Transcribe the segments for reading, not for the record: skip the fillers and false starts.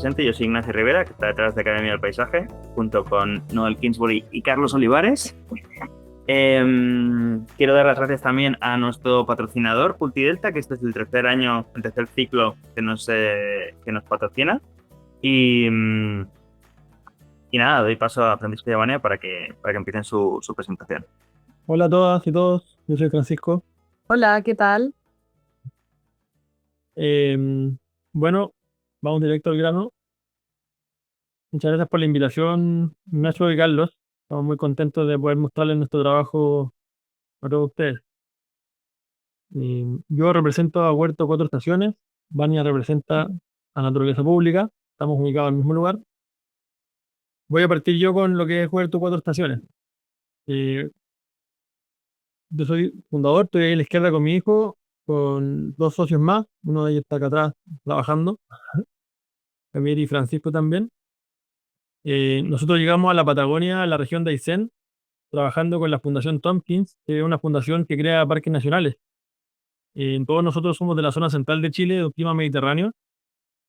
presente. Yo soy Ignacio Rivera, que está detrás de Academia del Paisaje, junto con Noel Kingsbury y Carlos Olivares. Quiero dar las gracias también a nuestro patrocinador, Pultidelta, que este es el tercer ciclo que nos patrocina. Y nada, doy paso a Francisco y a Vania para que empiecen su presentación. Hola a todas y todos, yo soy Francisco. Hola, ¿qué tal? Bueno, vamos directo al grano. Muchas gracias por la invitación, Nacho y Carlos. Estamos muy contentos de poder mostrarles nuestro trabajo a todos ustedes. Yo represento a Huerto Cuatro Estaciones, Vania representa a Naturaleza Pública, estamos ubicados en el mismo lugar. Voy a partir yo con lo que es Huerto Cuatro Estaciones. Yo soy fundador, estoy ahí a la izquierda con mi hijo, con dos socios más, uno de ellos está acá atrás trabajando, Javier y Francisco también. Nosotros llegamos a la Patagonia, a la región de Aysén, trabajando con la Fundación Tompkins, que es una fundación que crea parques nacionales. Todos nosotros somos de la zona central de Chile, de un clima mediterráneo,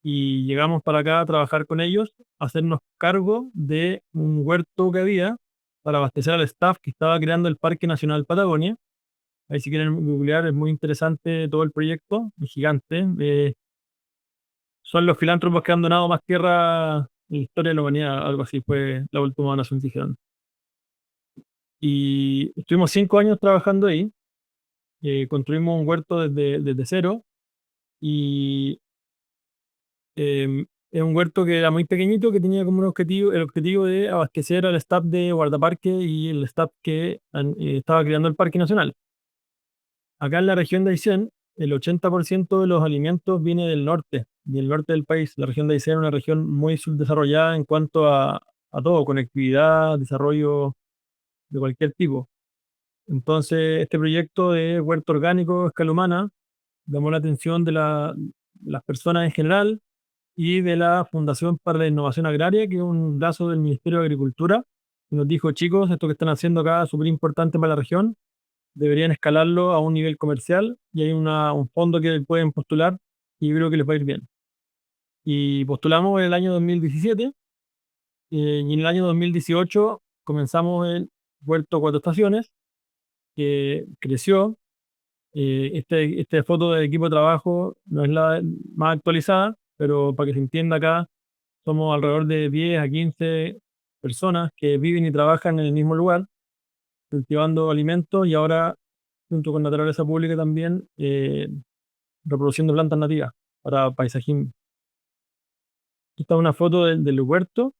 y llegamos para acá a trabajar con ellos, a hacernos cargo de un huerto que había para abastecer al staff que estaba creando el Parque Nacional Patagonia. Ahí si quieren googlear, es muy interesante todo el proyecto, es gigante. Son los filántropos que han donado más tierra en la historia de la humanidad, algo así fue la última nación que hicieron. Y estuvimos 5 años trabajando ahí, construimos un huerto desde cero y es un huerto que era muy pequeñito, que tenía como el objetivo de abastecer al staff de guardaparque y el staff que estaba creando el Parque Nacional. Acá en la región de Aysén, el 80% de los alimentos viene del norte del país. La región de Aysén es una región muy subdesarrollada en cuanto a todo, conectividad, desarrollo de cualquier tipo. Entonces, este proyecto de huerto orgánico a escala humana llamó la atención de las personas en general y de la Fundación para la Innovación Agraria, que es un brazo del Ministerio de Agricultura, y nos dijo, chicos, esto que están haciendo acá es súper importante para la región, deberían escalarlo a un nivel comercial y hay un fondo que pueden postular y yo creo que les va a ir bien. Y postulamos en el año 2017 y en el año 2018 comenzamos el Huerto Cuatro Estaciones, que creció. Esta foto del equipo de trabajo no es la más actualizada, pero para que se entienda acá, somos alrededor de 10 a 15 personas que viven y trabajan en el mismo lugar, cultivando alimentos y ahora, junto con Naturaleza Pública también, reproduciendo plantas nativas para paisajismo. Aquí está una foto del huerto.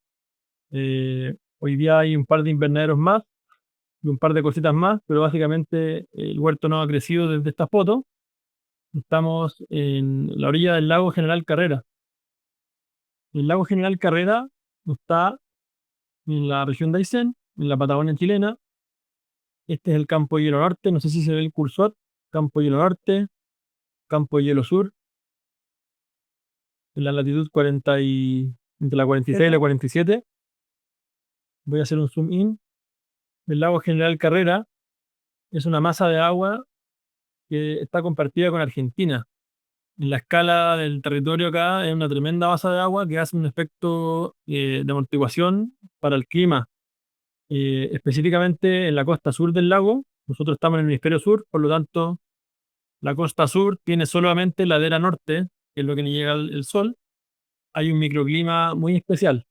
Hoy día hay un par de invernaderos más y un par de cositas más, pero básicamente el huerto no ha crecido desde esta foto. Estamos en la orilla del lago General Carrera. El lago General Carrera está en la región de Aysén, en la Patagonia chilena. Este es el Campo Hielo Norte, no sé si se ve el cursor. Campo Hielo Norte, Campo Hielo Sur, en la latitud entre la 46 y la 47. Voy a hacer un zoom in. El lago General Carrera es una masa de agua que está compartida con Argentina. En la escala del territorio acá es una tremenda masa de agua que hace un efecto de amortiguación para el clima. Específicamente en la costa sur del lago, nosotros estamos en el hemisferio sur, por lo tanto, la costa sur tiene solamente ladera norte, que es lo que le llega el sol. Hay un microclima muy especial.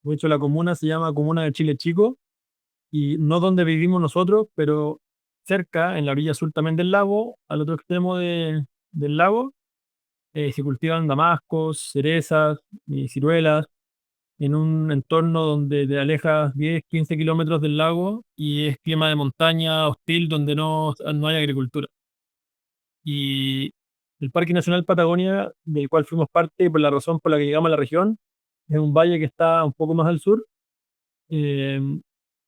De hecho, la comuna se llama Comuna de Chile Chico y no donde vivimos nosotros, pero cerca, en la orilla sur también del lago, al otro extremo del lago, se cultivan damascos, cerezas y ciruelas en un entorno donde te alejas 10, 15 kilómetros del lago y es clima de montaña hostil donde no hay agricultura. Y el Parque Nacional Patagonia, del cual fuimos parte por la razón por la que llegamos a la región, es un valle que está un poco más al sur. eh,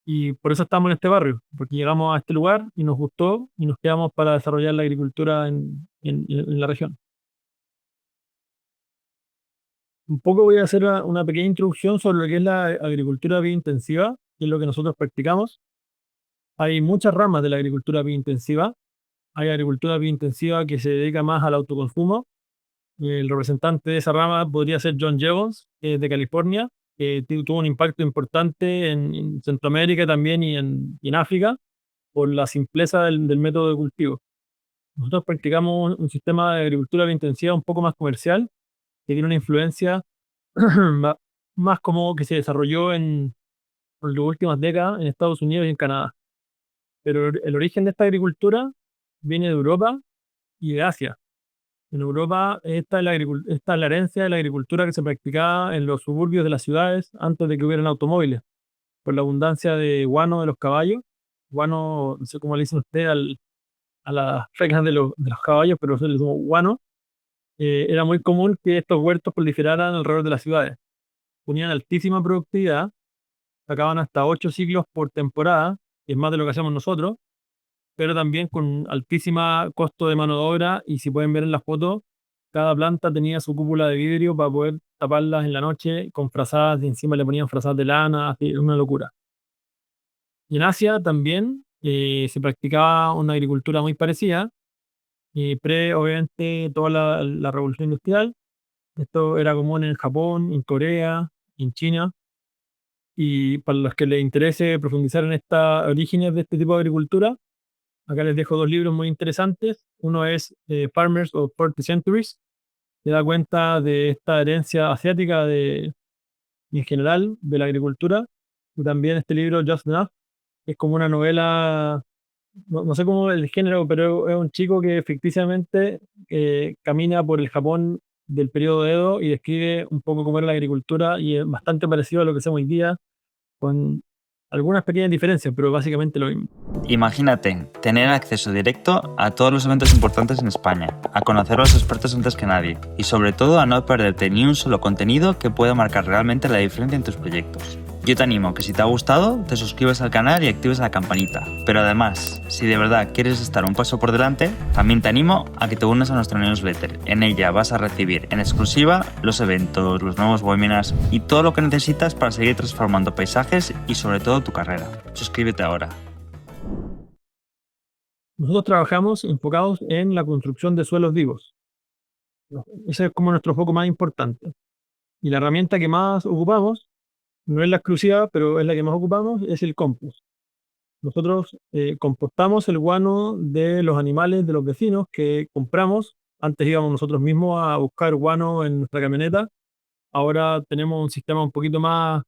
y por eso estamos en este barrio, porque llegamos a este lugar y nos gustó y nos quedamos para desarrollar la agricultura en la región. Un poco voy a hacer una pequeña introducción sobre lo que es la agricultura biointensiva, que es lo que nosotros practicamos. Hay muchas ramas de la agricultura biointensiva. Hay agricultura biointensiva que se dedica más al autoconsumo, El representante de esa rama podría ser John Jevons, que es de California, que tuvo un impacto importante en Centroamérica también y en África por la simpleza del método de cultivo. Nosotros practicamos un sistema de agricultura biointensiva un poco más comercial, que tiene una influencia ma- más como que se desarrolló en las últimas décadas en Estados Unidos y en Canadá. Pero el origen de esta agricultura viene de Europa y de Asia. En Europa, esta es la herencia de la agricultura que se practicaba en los suburbios de las ciudades antes de que hubieran automóviles, por la abundancia de guano de los caballos. Guano, no sé cómo le dicen ustedes a las reglas de los caballos, pero se les llama guano. Era muy común que estos huertos proliferaran alrededor de las ciudades. Tenían altísima productividad, sacaban hasta 8 ciclos por temporada, que es más de lo que hacemos nosotros, pero también con altísima costo de mano de obra. Y si pueden ver en la foto, cada planta tenía su cúpula de vidrio para poder taparlas en la noche con frazadas, y encima le ponían frazadas de lana, así, una locura. Y en Asia también se practicaba una agricultura muy parecida, obviamente, toda la revolución industrial. Esto era común en Japón, en Corea, en China. Y para los que les interese profundizar en estas orígenes de este tipo de agricultura, acá les dejo dos libros muy interesantes. Uno es Farmers of 40 Centuries, que da cuenta de esta herencia asiática y en general de la agricultura. Y también este libro, Just Enough, que es como una novela, no sé cómo el género, pero es un chico que ficticiamente camina por el Japón del periodo Edo y describe un poco cómo era la agricultura, y es bastante parecido a lo que hacemos hoy día, con algunas pequeñas diferencias, pero básicamente lo mismo. Imagínate tener acceso directo a todos los eventos importantes en España, a conocer a los expertos antes que nadie y sobre todo a no perderte ni un solo contenido que pueda marcar realmente la diferencia en tus proyectos. Yo te animo que si te ha gustado, te suscribas al canal y actives la campanita. Pero además, si de verdad quieres estar un paso por delante, también te animo a que te unas a nuestra newsletter. En ella vas a recibir en exclusiva los eventos, los nuevos webinars y todo lo que necesitas para seguir transformando paisajes y sobre todo tu carrera. Suscríbete ahora. Nosotros trabajamos enfocados en la construcción de suelos vivos. Ese es como nuestro foco más importante. Y la herramienta que más ocupamos, no es la exclusiva, pero es la que más ocupamos, es el compost. Nosotros compostamos el guano de los animales de los vecinos que compramos. Antes íbamos nosotros mismos a buscar guano en nuestra camioneta. Ahora tenemos un sistema un poquito más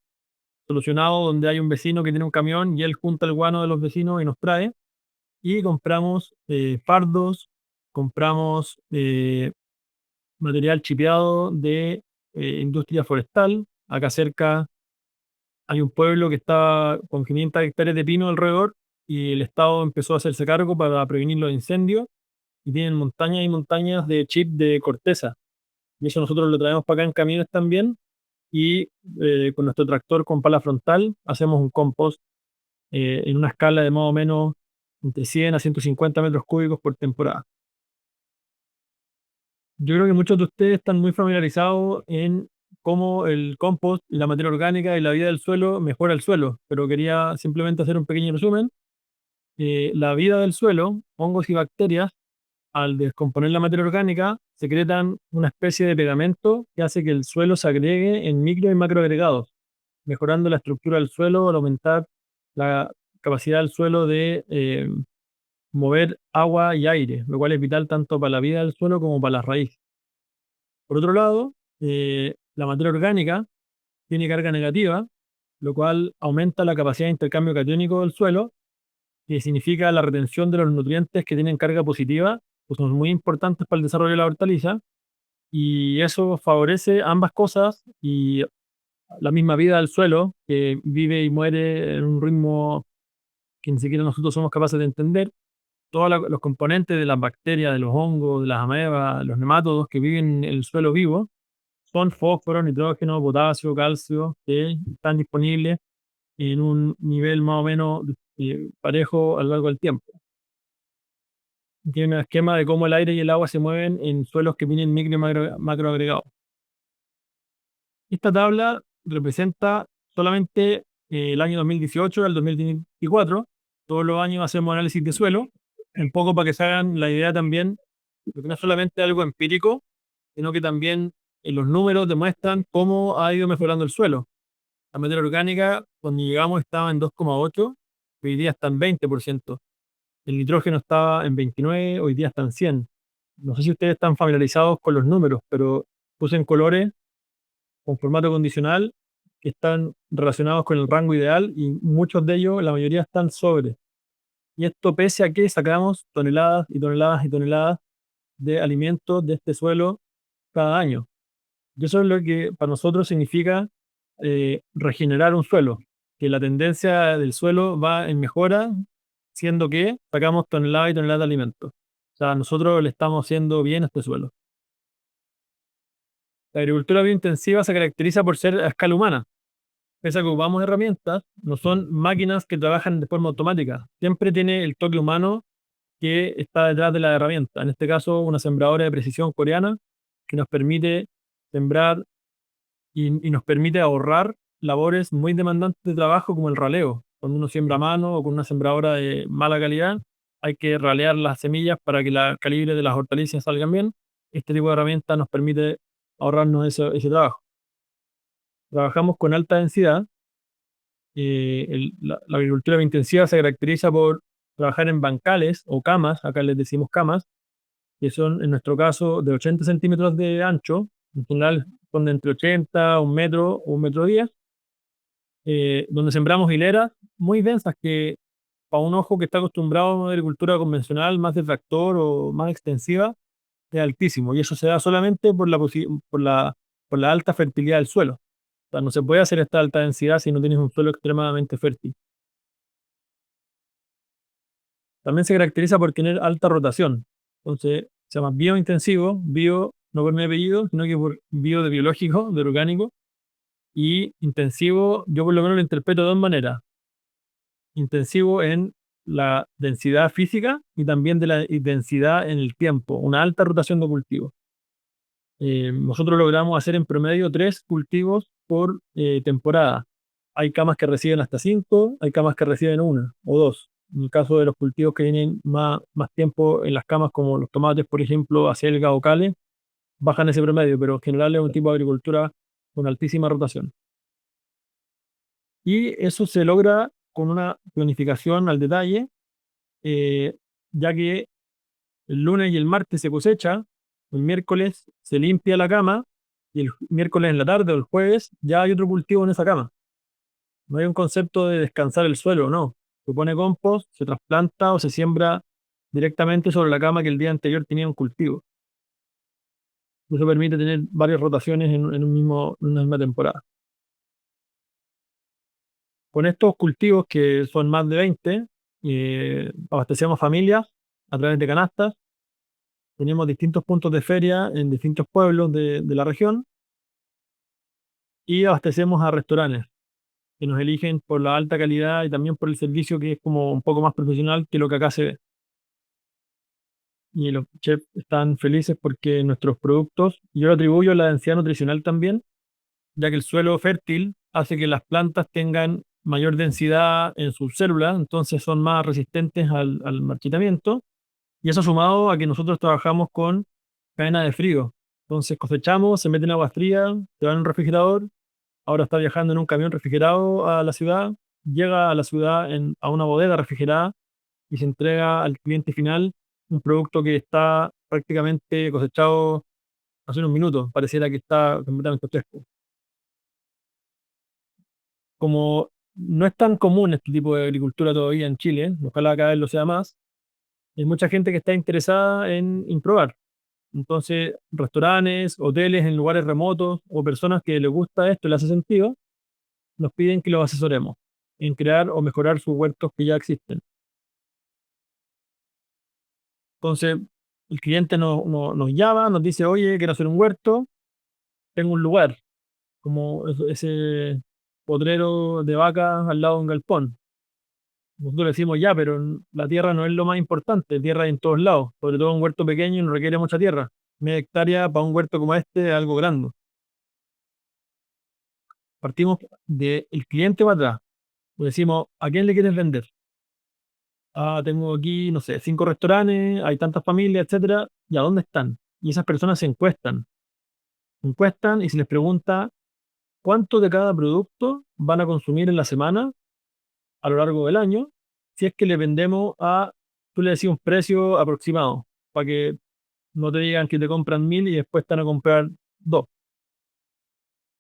solucionado, donde hay un vecino que tiene un camión y él junta el guano de los vecinos y nos trae. Y compramos fardos, compramos material chipeado de industria forestal. Acá cerca hay un pueblo que está con 500 hectáreas de pino alrededor, y el Estado empezó a hacerse cargo para prevenir los incendios, y tienen montañas y montañas de chip de corteza. Y eso nosotros lo traemos para acá en camiones también, y con nuestro tractor con pala frontal hacemos un compost en una escala de más o menos entre 100 a 150 metros cúbicos por temporada. Yo creo que muchos de ustedes están muy familiarizados en cómo el compost y la materia orgánica y la vida del suelo mejora el suelo, pero quería simplemente hacer un pequeño resumen. La vida del suelo, hongos y bacterias, al descomponer la materia orgánica, secretan una especie de pegamento que hace que el suelo se agregue en micro y macroagregados, mejorando la estructura del suelo al aumentar la capacidad del suelo de mover agua y aire, lo cual es vital tanto para la vida del suelo como para las raíces. Por otro lado, la materia orgánica tiene carga negativa, lo cual aumenta la capacidad de intercambio catiónico del suelo, que significa la retención de los nutrientes que tienen carga positiva, pues son muy importantes para el desarrollo de la hortaliza, y eso favorece ambas cosas y la misma vida del suelo, que vive y muere en un ritmo que ni siquiera nosotros somos capaces de entender. Todos los componentes de las bacterias, de los hongos, de las amebas, los nemátodos que viven en el suelo vivo, son fósforo, nitrógeno, potasio, calcio, que están disponibles en un nivel más o menos parejo a lo largo del tiempo. Tiene un esquema de cómo el aire y el agua se mueven en suelos que tienen micro y macroagregados. Esta tabla representa solamente el año 2018 al 2024. Todos los años hacemos análisis de suelo, un poco para que se hagan la idea también, porque no es solamente algo empírico, sino que también los números demuestran cómo ha ido mejorando el suelo. La materia orgánica, cuando llegamos, estaba en 2,8, hoy día está en 20%. El nitrógeno estaba en 29, hoy día está en 100. No sé si ustedes están familiarizados con los números, pero puse en colores con formato condicional que están relacionados con el rango ideal y muchos de ellos, la mayoría están sobre. Y esto pese a que sacamos toneladas y toneladas y toneladas de alimentos de este suelo cada año. Y eso es lo que para nosotros significa regenerar un suelo, que la tendencia del suelo va en mejora, siendo que sacamos toneladas y toneladas de alimentos. O sea, nosotros le estamos haciendo bien a este suelo. La agricultura biointensiva se caracteriza por ser a escala humana. Pese a que ocupamos herramientas, no son máquinas que trabajan de forma automática. Siempre tiene el toque humano que está detrás de la herramienta. En este caso, una sembradora de precisión coreana que nos permite sembrar y nos permite ahorrar labores muy demandantes de trabajo como el raleo. Cuando uno siembra a mano o con una sembradora de mala calidad, hay que ralear las semillas para que el calibre de las hortalizas salgan bien. Este tipo de herramienta nos permite ahorrarnos ese trabajo. Trabajamos con alta densidad. La agricultura intensiva se caracteriza por trabajar en bancales o camas, acá les decimos camas, que son en nuestro caso de 80 centímetros de ancho, en general son de entre 80, 1 metro o 1,10 m, donde sembramos hileras muy densas que para un ojo que está acostumbrado a una agricultura convencional más de tractor o más extensiva es altísimo, y eso se da solamente por la alta fertilidad del suelo. O sea, no se puede hacer esta alta densidad si no tienes un suelo extremadamente fértil. También se caracteriza por tener alta rotación. Entonces, se llama biointensivo, bio no por mi apellido, sino que por bio de biológico, de orgánico, y intensivo, yo por lo menos lo interpreto de dos maneras. Intensivo en la densidad física y también de la densidad en el tiempo, una alta rotación de cultivos. Nosotros logramos hacer en promedio 3 cultivos por temporada. Hay camas que reciben hasta 5, hay camas que reciben 1 o 2. En el caso de los cultivos que tienen más tiempo en las camas, como los tomates, por ejemplo, acelga o cale, bajan ese promedio, pero en general es un tipo de agricultura con altísima rotación. Y eso se logra con una planificación al detalle, eh, ya que el lunes y el martes se cosecha, el miércoles se limpia la cama y el miércoles en la tarde o el jueves ya hay otro cultivo en esa cama. No hay un concepto de descansar el suelo, no. Se pone compost, se trasplanta o se siembra directamente sobre la cama que el día anterior tenía un cultivo. Eso permite tener varias rotaciones en una misma temporada. Con estos cultivos, que son más de 20, abastecemos familias a través de canastas. Tenemos distintos puntos de feria en distintos pueblos de la región y abastecemos a restaurantes que nos eligen por la alta calidad y también por el servicio, que es como un poco más profesional que lo que acá se ve. Y los chefs están felices porque nuestros productos, yo lo atribuyo a la densidad nutricional también, ya que el suelo fértil hace que las plantas tengan mayor densidad en sus células, entonces son más resistentes al marchitamiento. Y eso sumado a que nosotros trabajamos con cadena de frío. Entonces cosechamos, se mete en agua fría, se va en un refrigerador, ahora está viajando en un camión refrigerado a la ciudad, llega a la ciudad a una bodega refrigerada y se entrega al cliente final un producto que está prácticamente cosechado hace unos minutos, pareciera que está completamente fresco. Como no es tan común este tipo de agricultura todavía en Chile, ojalá cada vez lo sea más, hay mucha gente que está interesada en probar. Entonces, restaurantes, hoteles en lugares remotos o personas que les gusta esto y les hace sentido, nos piden que los asesoremos en crear o mejorar sus huertos que ya existen. Entonces, el cliente nos llama, nos dice, oye, quiero hacer un huerto, tengo un lugar, como ese potrero de vacas al lado de un galpón. Nosotros le decimos, ya, pero la tierra no es lo más importante, tierra hay en todos lados, sobre todo un huerto pequeño no requiere mucha tierra. Media hectárea para un huerto como este es algo grande. Partimos del cliente para atrás. Le decimos, ¿a quién le quieres vender? Ah, tengo aquí, no sé, 5 restaurantes, hay tantas familias, etcétera. ¿Y a dónde están? Y esas personas se encuestan. encuestan y se les pregunta cuánto de cada producto van a consumir en la semana a lo largo del año, si es que le vendemos tú le decís un precio aproximado, para que no te digan que te compran 1000 y después te van a comprar 2.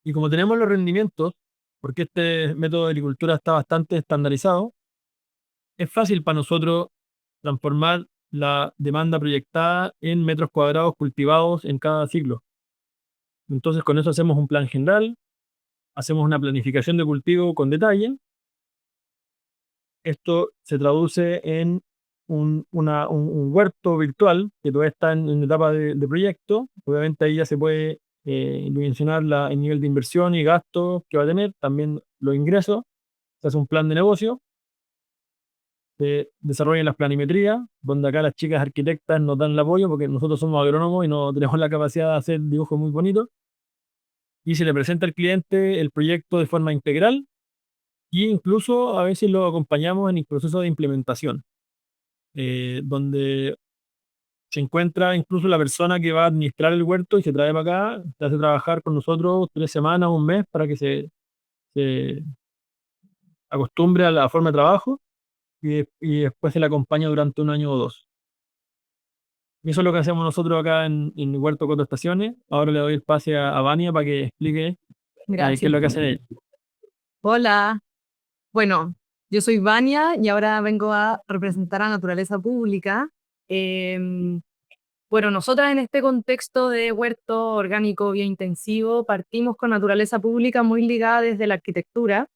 Y como tenemos los rendimientos, porque este método de agricultura está bastante estandarizado, es fácil para nosotros transformar la demanda proyectada en metros cuadrados cultivados en cada ciclo. Entonces, con eso hacemos un plan general, hacemos una planificación de cultivo con detalle. Esto se traduce en un huerto virtual que todavía está en etapa de proyecto. Obviamente ahí ya se puede dimensionar el nivel de inversión y gastos que va a tener, también los ingresos. Se hace un plan de negocio, se desarrollan las planimetrías, donde acá las chicas arquitectas nos dan el apoyo porque nosotros somos agrónomos y no tenemos la capacidad de hacer dibujos muy bonitos. Y se le presenta al cliente el proyecto de forma integral e incluso a veces lo acompañamos en el proceso de implementación, donde se encuentra incluso la persona que va a administrar el huerto y se trae para acá, se hace trabajar con nosotros 3 semanas, un mes, para que se acostumbre a la forma de trabajo y después se le acompaña durante un año o dos. Y eso es lo que hacemos nosotros acá en Huerto Coto Estaciones. Ahora le doy el pase a Vania para que explique qué es Gracias. lo que hacen ellos. Hola. Bueno, yo soy Vania y ahora vengo a representar a Naturaleza Pública. Bueno, nosotras en este contexto de huerto orgánico biointensivo partimos con Naturaleza Pública muy ligada desde la arquitectura.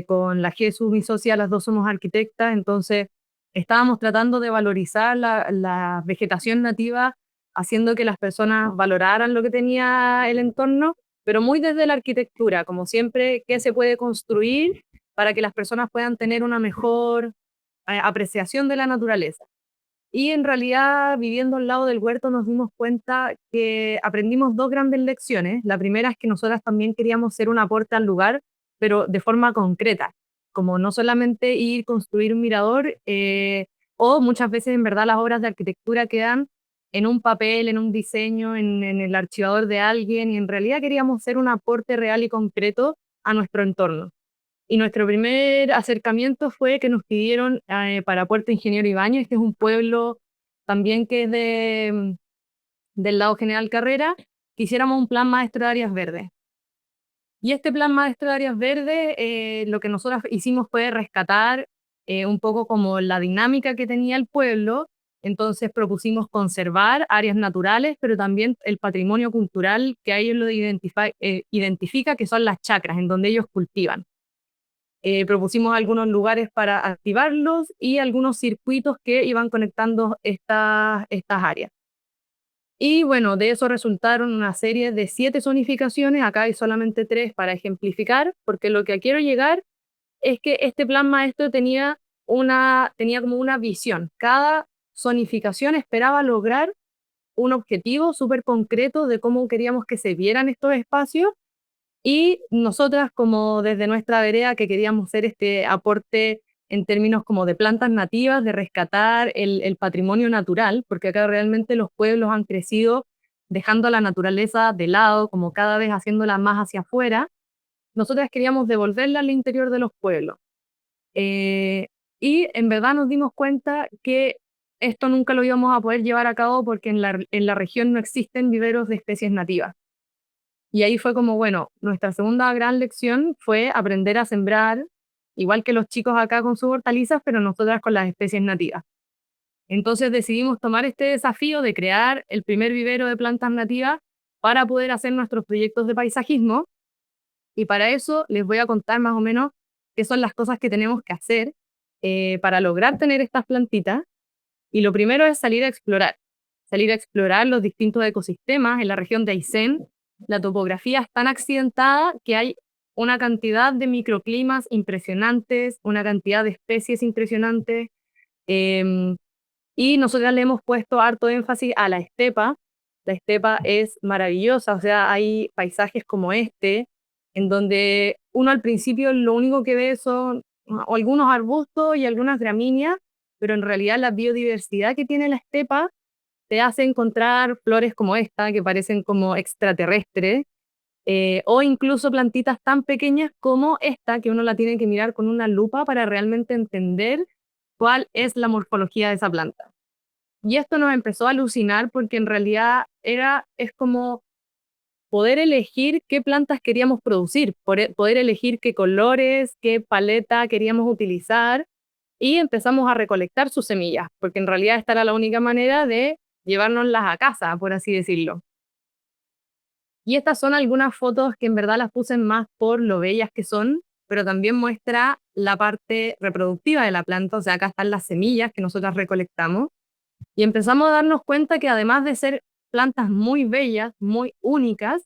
Con la Jesús, mi socia, las dos somos arquitectas, entonces estábamos tratando de valorizar la vegetación nativa, haciendo que las personas valoraran lo que tenía el entorno, pero muy desde la arquitectura, como siempre, qué se puede construir para que las personas puedan tener una mejor apreciación de la naturaleza. Y en realidad, viviendo al lado del huerto, nos dimos cuenta que aprendimos dos grandes lecciones. La primera es que nosotras también queríamos ser un aporte al lugar, pero de forma concreta, como no solamente ir construir un mirador, o muchas veces en verdad las obras de arquitectura quedan en un papel, en un diseño, en el archivador de alguien, y en realidad queríamos ser un aporte real y concreto a nuestro entorno. Y nuestro primer acercamiento fue que nos pidieron para Puerto Ingeniero Ibáñez, que es un pueblo también que es del lado General Carrera, que hiciéramos un plan maestro de áreas verdes. Y este plan maestro de áreas verdes, lo que nosotros hicimos fue rescatar un poco como la dinámica que tenía el pueblo. Entonces propusimos conservar áreas naturales, pero también el patrimonio cultural que a ellos lo identifica, que son las chacras, en donde ellos cultivan. Propusimos algunos lugares para activarlos y algunos circuitos que iban conectando estas áreas. Y bueno, de eso resultaron una serie de 7 zonificaciones. Acá hay solamente 3 para ejemplificar, porque lo que quiero llegar es que este plan maestro tenía como una visión. Cada zonificación esperaba lograr un objetivo súper concreto de cómo queríamos que se vieran estos espacios. Y nosotras, como desde nuestra vereda, que queríamos hacer este aporte en términos como de plantas nativas, de rescatar el patrimonio natural, porque acá realmente los pueblos han crecido dejando a la naturaleza de lado, como cada vez haciéndola más hacia afuera. Nosotras queríamos devolverla al interior de los pueblos. Y en verdad nos dimos cuenta que esto nunca lo íbamos a poder llevar a cabo porque en la región no existen viveros de especies nativas. Y ahí fue como, bueno, nuestra segunda gran lección fue aprender a sembrar, igual que los chicos acá con sus hortalizas, pero nosotras con las especies nativas. Entonces decidimos tomar este desafío de crear el primer vivero de plantas nativas para poder hacer nuestros proyectos de paisajismo. Y para eso les voy a contar más o menos qué son las cosas que tenemos que hacer para lograr tener estas plantitas. Y lo primero es salir a explorar los distintos ecosistemas en la región de Aysén. La topografía es tan accidentada que hay una cantidad de microclimas impresionantes, una cantidad de especies impresionantes, y nosotros le hemos puesto harto énfasis a la estepa. La estepa es maravillosa, o sea, hay paisajes como este, en donde uno al principio lo único que ve son algunos arbustos y algunas gramíneas, pero en realidad la biodiversidad que tiene la estepa te hace encontrar flores como esta, que parecen como extraterrestres, o incluso plantitas tan pequeñas como esta, que uno la tiene que mirar con una lupa para realmente entender cuál es la morfología de esa planta. Y esto nos empezó a alucinar porque en realidad es como poder elegir qué plantas queríamos producir, poder elegir qué colores, qué paleta queríamos utilizar, y empezamos a recolectar sus semillas, porque en realidad esta era la única manera de llevárnoslas a casa, por así decirlo. Y estas son algunas fotos que en verdad las puse más por lo bellas que son, pero también muestra la parte reproductiva de la planta, o sea, acá están las semillas que nosotras recolectamos, y empezamos a darnos cuenta que además de ser plantas muy bellas, muy únicas,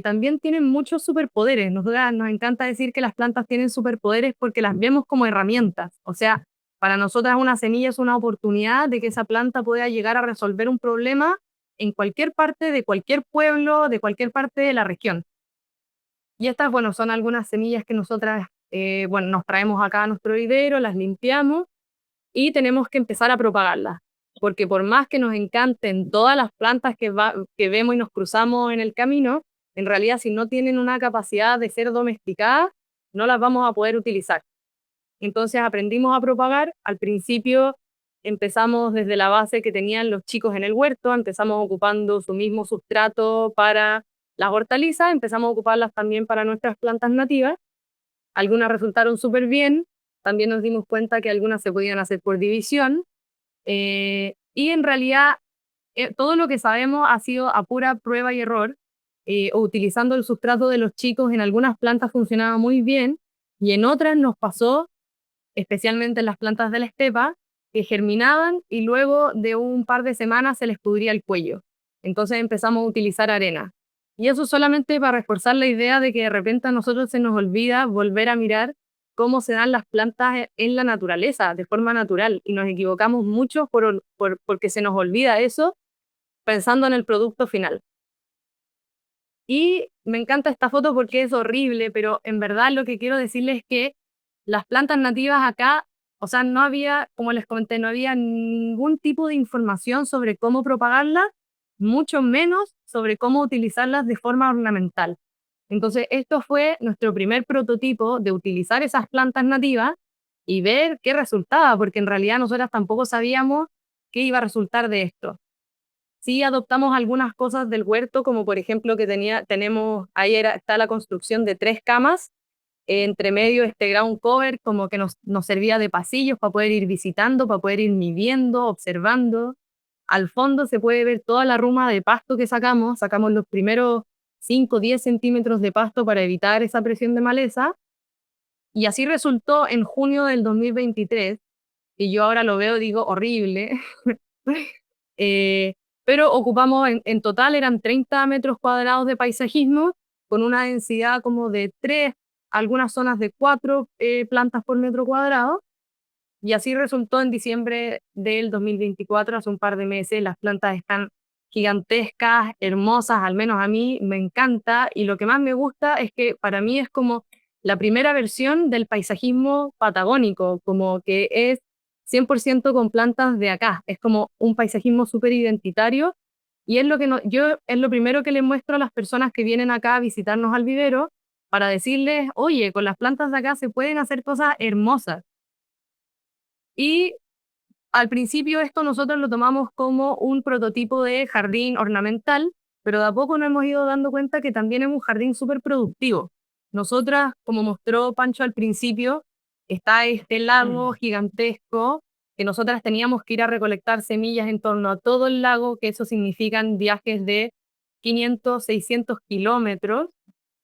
también tienen muchos superpoderes. Nosotras nos encanta decir que las plantas tienen superpoderes porque las vemos como herramientas. O sea, para nosotras una semilla es una oportunidad de que esa planta pueda llegar a resolver un problema en cualquier parte de cualquier pueblo, de cualquier parte de la región. Y estas, bueno, son algunas semillas que nosotras, bueno, nos traemos acá a nuestro vivero, las limpiamos y tenemos que empezar a propagarlas. Porque por más que nos encanten todas las plantas que vemos y nos cruzamos en el camino, en realidad si no tienen una capacidad de ser domesticadas, no las vamos a poder utilizar. Entonces aprendimos a propagar. Al principio empezamos desde la base que tenían los chicos en el huerto, empezamos ocupando su mismo sustrato para las hortalizas, empezamos a ocuparlas también para nuestras plantas nativas. Algunas resultaron súper bien, también nos dimos cuenta que algunas se podían hacer por división, y en realidad todo lo que sabemos ha sido a pura prueba y error, o utilizando el sustrato de los chicos. En algunas plantas funcionaba muy bien y en otras nos pasó, especialmente en las plantas de la estepa, que germinaban y luego de un par de semanas se les pudría el cuello. Entonces empezamos a utilizar arena. Y eso solamente para reforzar la idea de que de repente a nosotros se nos olvida volver a mirar cómo se dan las plantas en la naturaleza, de forma natural, y nos equivocamos mucho porque se nos olvida eso pensando en el producto final. Y me encanta esta foto porque es horrible, pero en verdad lo que quiero decirles es que las plantas nativas acá, o sea, no había, como les comenté, no había ningún tipo de información sobre cómo propagarlas, mucho menos sobre cómo utilizarlas de forma ornamental. Entonces, esto fue nuestro primer prototipo de utilizar esas plantas nativas y ver qué resultaba, porque en realidad nosotras tampoco sabíamos qué iba a resultar de esto. Sí adoptamos algunas cosas del huerto, como por ejemplo que está la construcción de 3 camas, entre medio este ground cover como que nos servía de pasillos para poder ir visitando, para poder ir midiendo, observando. Al fondo se puede ver toda la ruma de pasto que sacamos los primeros 5 o 10 centímetros de pasto para evitar esa presión de maleza, y así resultó en junio del 2023, y yo ahora lo veo, digo, horrible. Pero ocupamos, en total eran 30 metros cuadrados de paisajismo, con una densidad como de 3, algunas zonas de 4 plantas por metro cuadrado, y así resultó en diciembre del 2024, hace un par de meses. Las plantas están gigantescas, hermosas, al menos a mí me encanta, y lo que más me gusta es que para mí es como la primera versión del paisajismo patagónico, como que es 100% con plantas de acá, es como un paisajismo súper identitario, y es lo que es lo primero que les muestro a las personas que vienen acá a visitarnos al vivero, para decirles, oye, con las plantas de acá se pueden hacer cosas hermosas. Y al principio esto nosotros lo tomamos como un prototipo de jardín ornamental, pero de a poco nos hemos ido dando cuenta que también es un jardín súper productivo. Nosotras, como mostró Pancho al principio, está este lago gigantesco que nosotras teníamos que ir a recolectar semillas en torno a todo el lago, que eso significan viajes de 500, 600 kilómetros,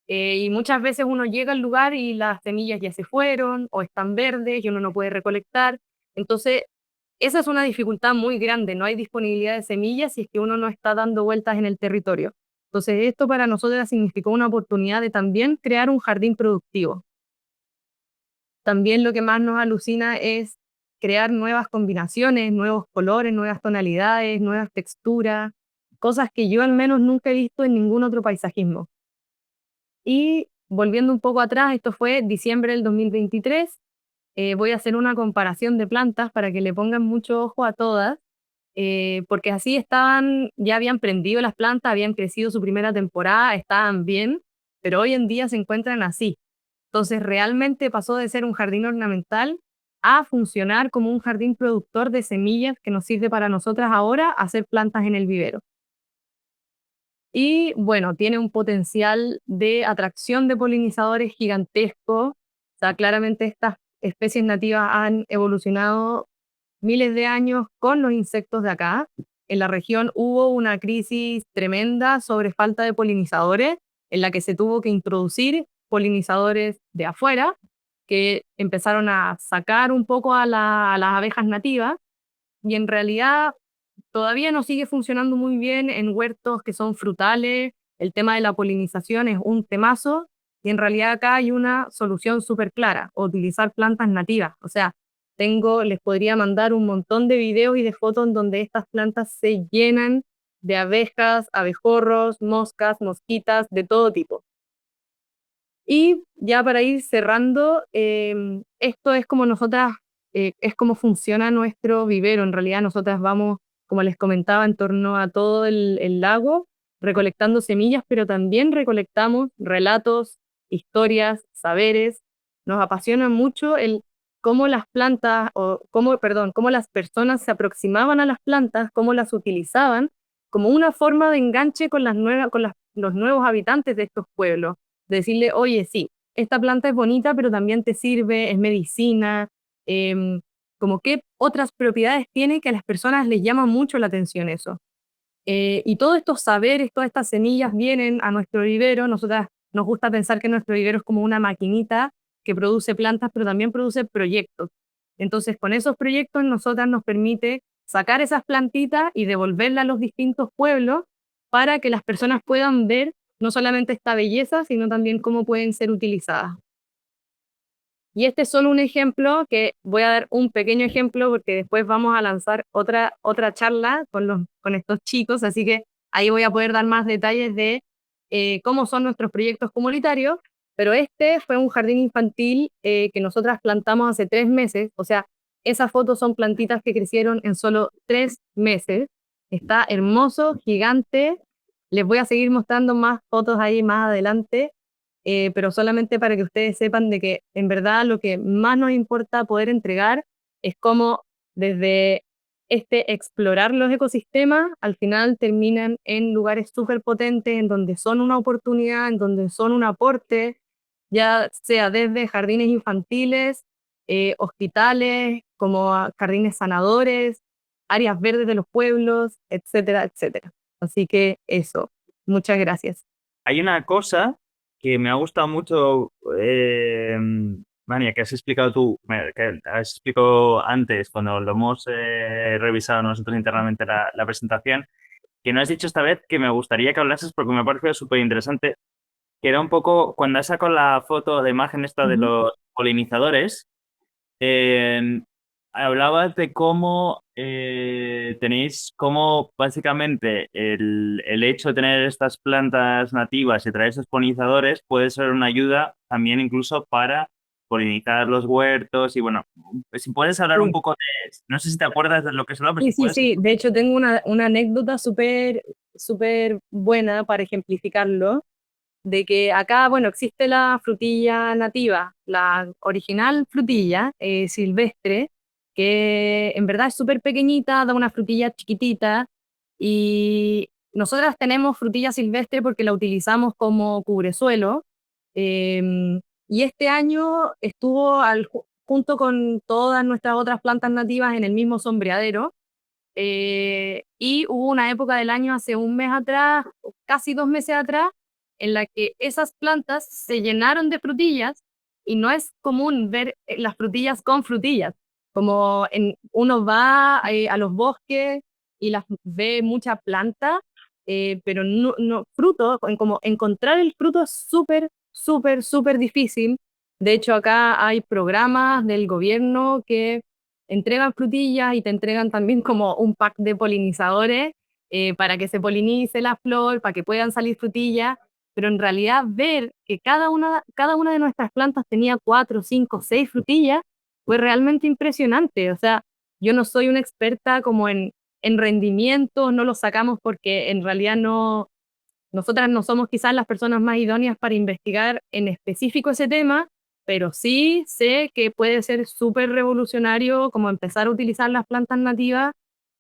y muchas veces uno llega al lugar y las semillas ya se fueron o están verdes y uno no puede recolectar. Entonces, esa es una dificultad muy grande, no hay disponibilidad de semillas si es que uno no está dando vueltas en el territorio. Entonces, esto para nosotros significó una oportunidad de también crear un jardín productivo. También lo que más nos alucina es crear nuevas combinaciones, nuevos colores, nuevas tonalidades, nuevas texturas, cosas que yo al menos nunca he visto en ningún otro paisajismo. Y volviendo un poco atrás, esto fue diciembre del 2023. Voy a hacer una comparación de plantas para que le pongan mucho ojo a todas. porque así ya habían prendido las plantas, habían crecido su primera temporada, estaban bien, pero hoy en día se encuentran así. Entonces realmente pasó de ser un jardín ornamental a funcionar como un jardín productor de semillas que nos sirve para nosotras ahora hacer plantas en el vivero. Y bueno, tiene un potencial de atracción de polinizadores gigantesco. O sea, claramente estas especies nativas han evolucionado miles de años con los insectos de acá. En la región hubo una crisis tremenda sobre falta de polinizadores, en la que se tuvo que introducir polinizadores de afuera, que empezaron a sacar un poco a las abejas nativas, y en realidad todavía no sigue funcionando muy bien en huertos que son frutales. El tema de la polinización es un temazo, y en realidad acá hay una solución súper clara: utilizar plantas nativas. O sea, les podría mandar un montón de videos y de fotos en donde estas plantas se llenan de abejas, abejorros, moscas, mosquitas, de todo tipo. Y ya para ir cerrando, esto es como es como funciona nuestro vivero. En realidad nosotras vamos, como les comentaba, en torno a todo el lago, recolectando semillas, pero también recolectamos relatos, historias, saberes. Nos apasiona mucho cómo las plantas, cómo las personas se aproximaban a las plantas, cómo las utilizaban como una forma de enganche con los nuevos habitantes de estos pueblos. Decirle, oye, sí, esta planta es bonita, pero también te sirve, es medicina, como qué otras propiedades tiene que a las personas les llama mucho la atención eso. Y todos estos saberes, todas estas semillas vienen a nuestro vivero. Nosotras nos gusta pensar que nuestro vivero es como una maquinita que produce plantas, pero también produce proyectos. Entonces, con esos proyectos, nosotras nos permite sacar esas plantitas y devolverlas a los distintos pueblos para que las personas puedan ver no solamente esta belleza, sino también cómo pueden ser utilizadas. Y este es solo un ejemplo, que voy a dar un pequeño ejemplo porque después vamos a lanzar otra charla con estos chicos, así que ahí voy a poder dar más detalles de cómo son nuestros proyectos comunitarios. Pero este fue un jardín infantil que nosotras plantamos hace 3 meses. O sea, esas fotos son plantitas que crecieron en solo 3 meses. Está hermoso, gigante. Les voy a seguir mostrando más fotos ahí más adelante, pero solamente para que ustedes sepan de que en verdad lo que más nos importa poder entregar es cómo desde explorar los ecosistemas, al final terminan en lugares súper potentes, en donde son una oportunidad, en donde son un aporte, ya sea desde jardines infantiles, hospitales, como jardines sanadores, áreas verdes de los pueblos, etcétera, etcétera. Así que eso, muchas gracias. Hay una cosa que me ha gustado mucho, Vania, que has explicado tú, que has explicado antes cuando lo hemos revisado nosotros internamente la presentación, que no has dicho esta vez, que me gustaría que hablases porque me ha parecido súper interesante, que era un poco, cuando has sacado la foto de imagen esta de los polinizadores, hablabas de cómo tenéis, cómo básicamente el hecho de tener estas plantas nativas y traer esos polinizadores puede ser una ayuda también incluso para polinizar los huertos. Y bueno, si puedes hablar un poco de, no sé si te acuerdas de lo que es lo, pero Sí, si puedes. sí. De hecho, tengo una anécdota súper buena para ejemplificarlo, de que acá, bueno, existe la frutilla nativa, la original frutilla silvestre, que en verdad es súper pequeñita, da una frutilla chiquitita, y nosotras tenemos frutilla silvestre porque la utilizamos como cubresuelo. Y este año estuvo junto con todas nuestras otras plantas nativas en el mismo sombreadero. Y hubo una época del año, hace un mes atrás, casi 2 meses atrás, en la que esas plantas se llenaron de frutillas, y no es común ver las frutillas con frutillas. Como uno va a los bosques y ve mucha planta, pero no fruto, como encontrar el fruto es súper difícil. De hecho, acá hay programas del gobierno que entregan frutillas y te entregan también como un pack de polinizadores para que se polinice la flor, para que puedan salir frutillas, pero en realidad ver que cada una de nuestras plantas tenía 4, 5, 6 frutillas fue realmente impresionante. O sea, yo no soy una experta como en en rendimiento, no los sacamos porque en realidad nosotras no somos quizás las personas más idóneas para investigar en específico ese tema, pero sí sé que puede ser súper revolucionario como empezar a utilizar las plantas nativas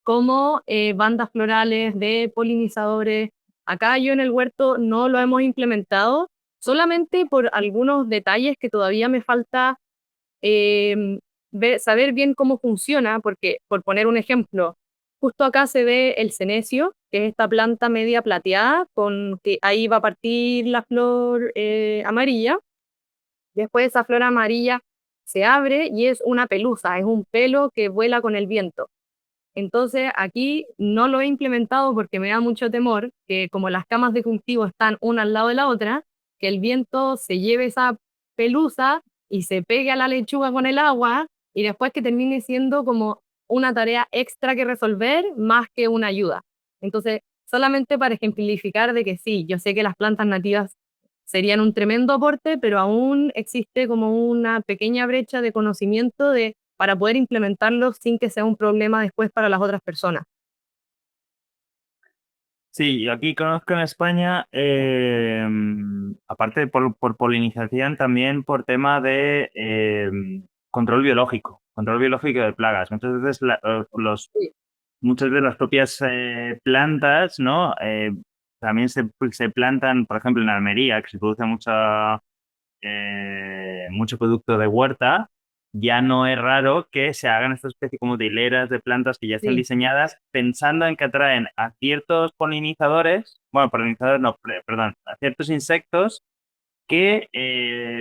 como bandas florales de polinizadores. Acá yo en el huerto no lo hemos implementado, solamente por algunos detalles que todavía me falta eh, saber bien cómo funciona, porque por poner un ejemplo, justo acá se ve el senecio, que es esta planta media plateada, con que ahí va a partir la flor amarilla. Después esa flor amarilla se abre y es una pelusa, es un pelo que vuela con el viento. Entonces aquí no lo he implementado porque me da mucho temor que como las camas de cultivo están una al lado de la otra, que el viento se lleve esa pelusa y se pegue a la lechuga con el agua y después que termine siendo como una tarea extra que resolver más que una ayuda. Entonces, solamente para ejemplificar de que sí, yo sé que las plantas nativas serían un tremendo aporte, pero aún existe como una pequeña brecha de conocimiento para poder implementarlo sin que sea un problema después para las otras personas. Sí, yo aquí conozco en España, aparte por polinización, también por tema de control biológico de plagas. Muchas veces Sí, muchas de las propias plantas, ¿no? También se plantan, por ejemplo, en Almería, que se produce mucho producto de huerta. Ya no es raro que se hagan esta especie como de hileras de plantas que ya están sí, diseñadas pensando en que atraen a ciertos polinizadores, bueno, polinizadores no, perdón, a ciertos insectos que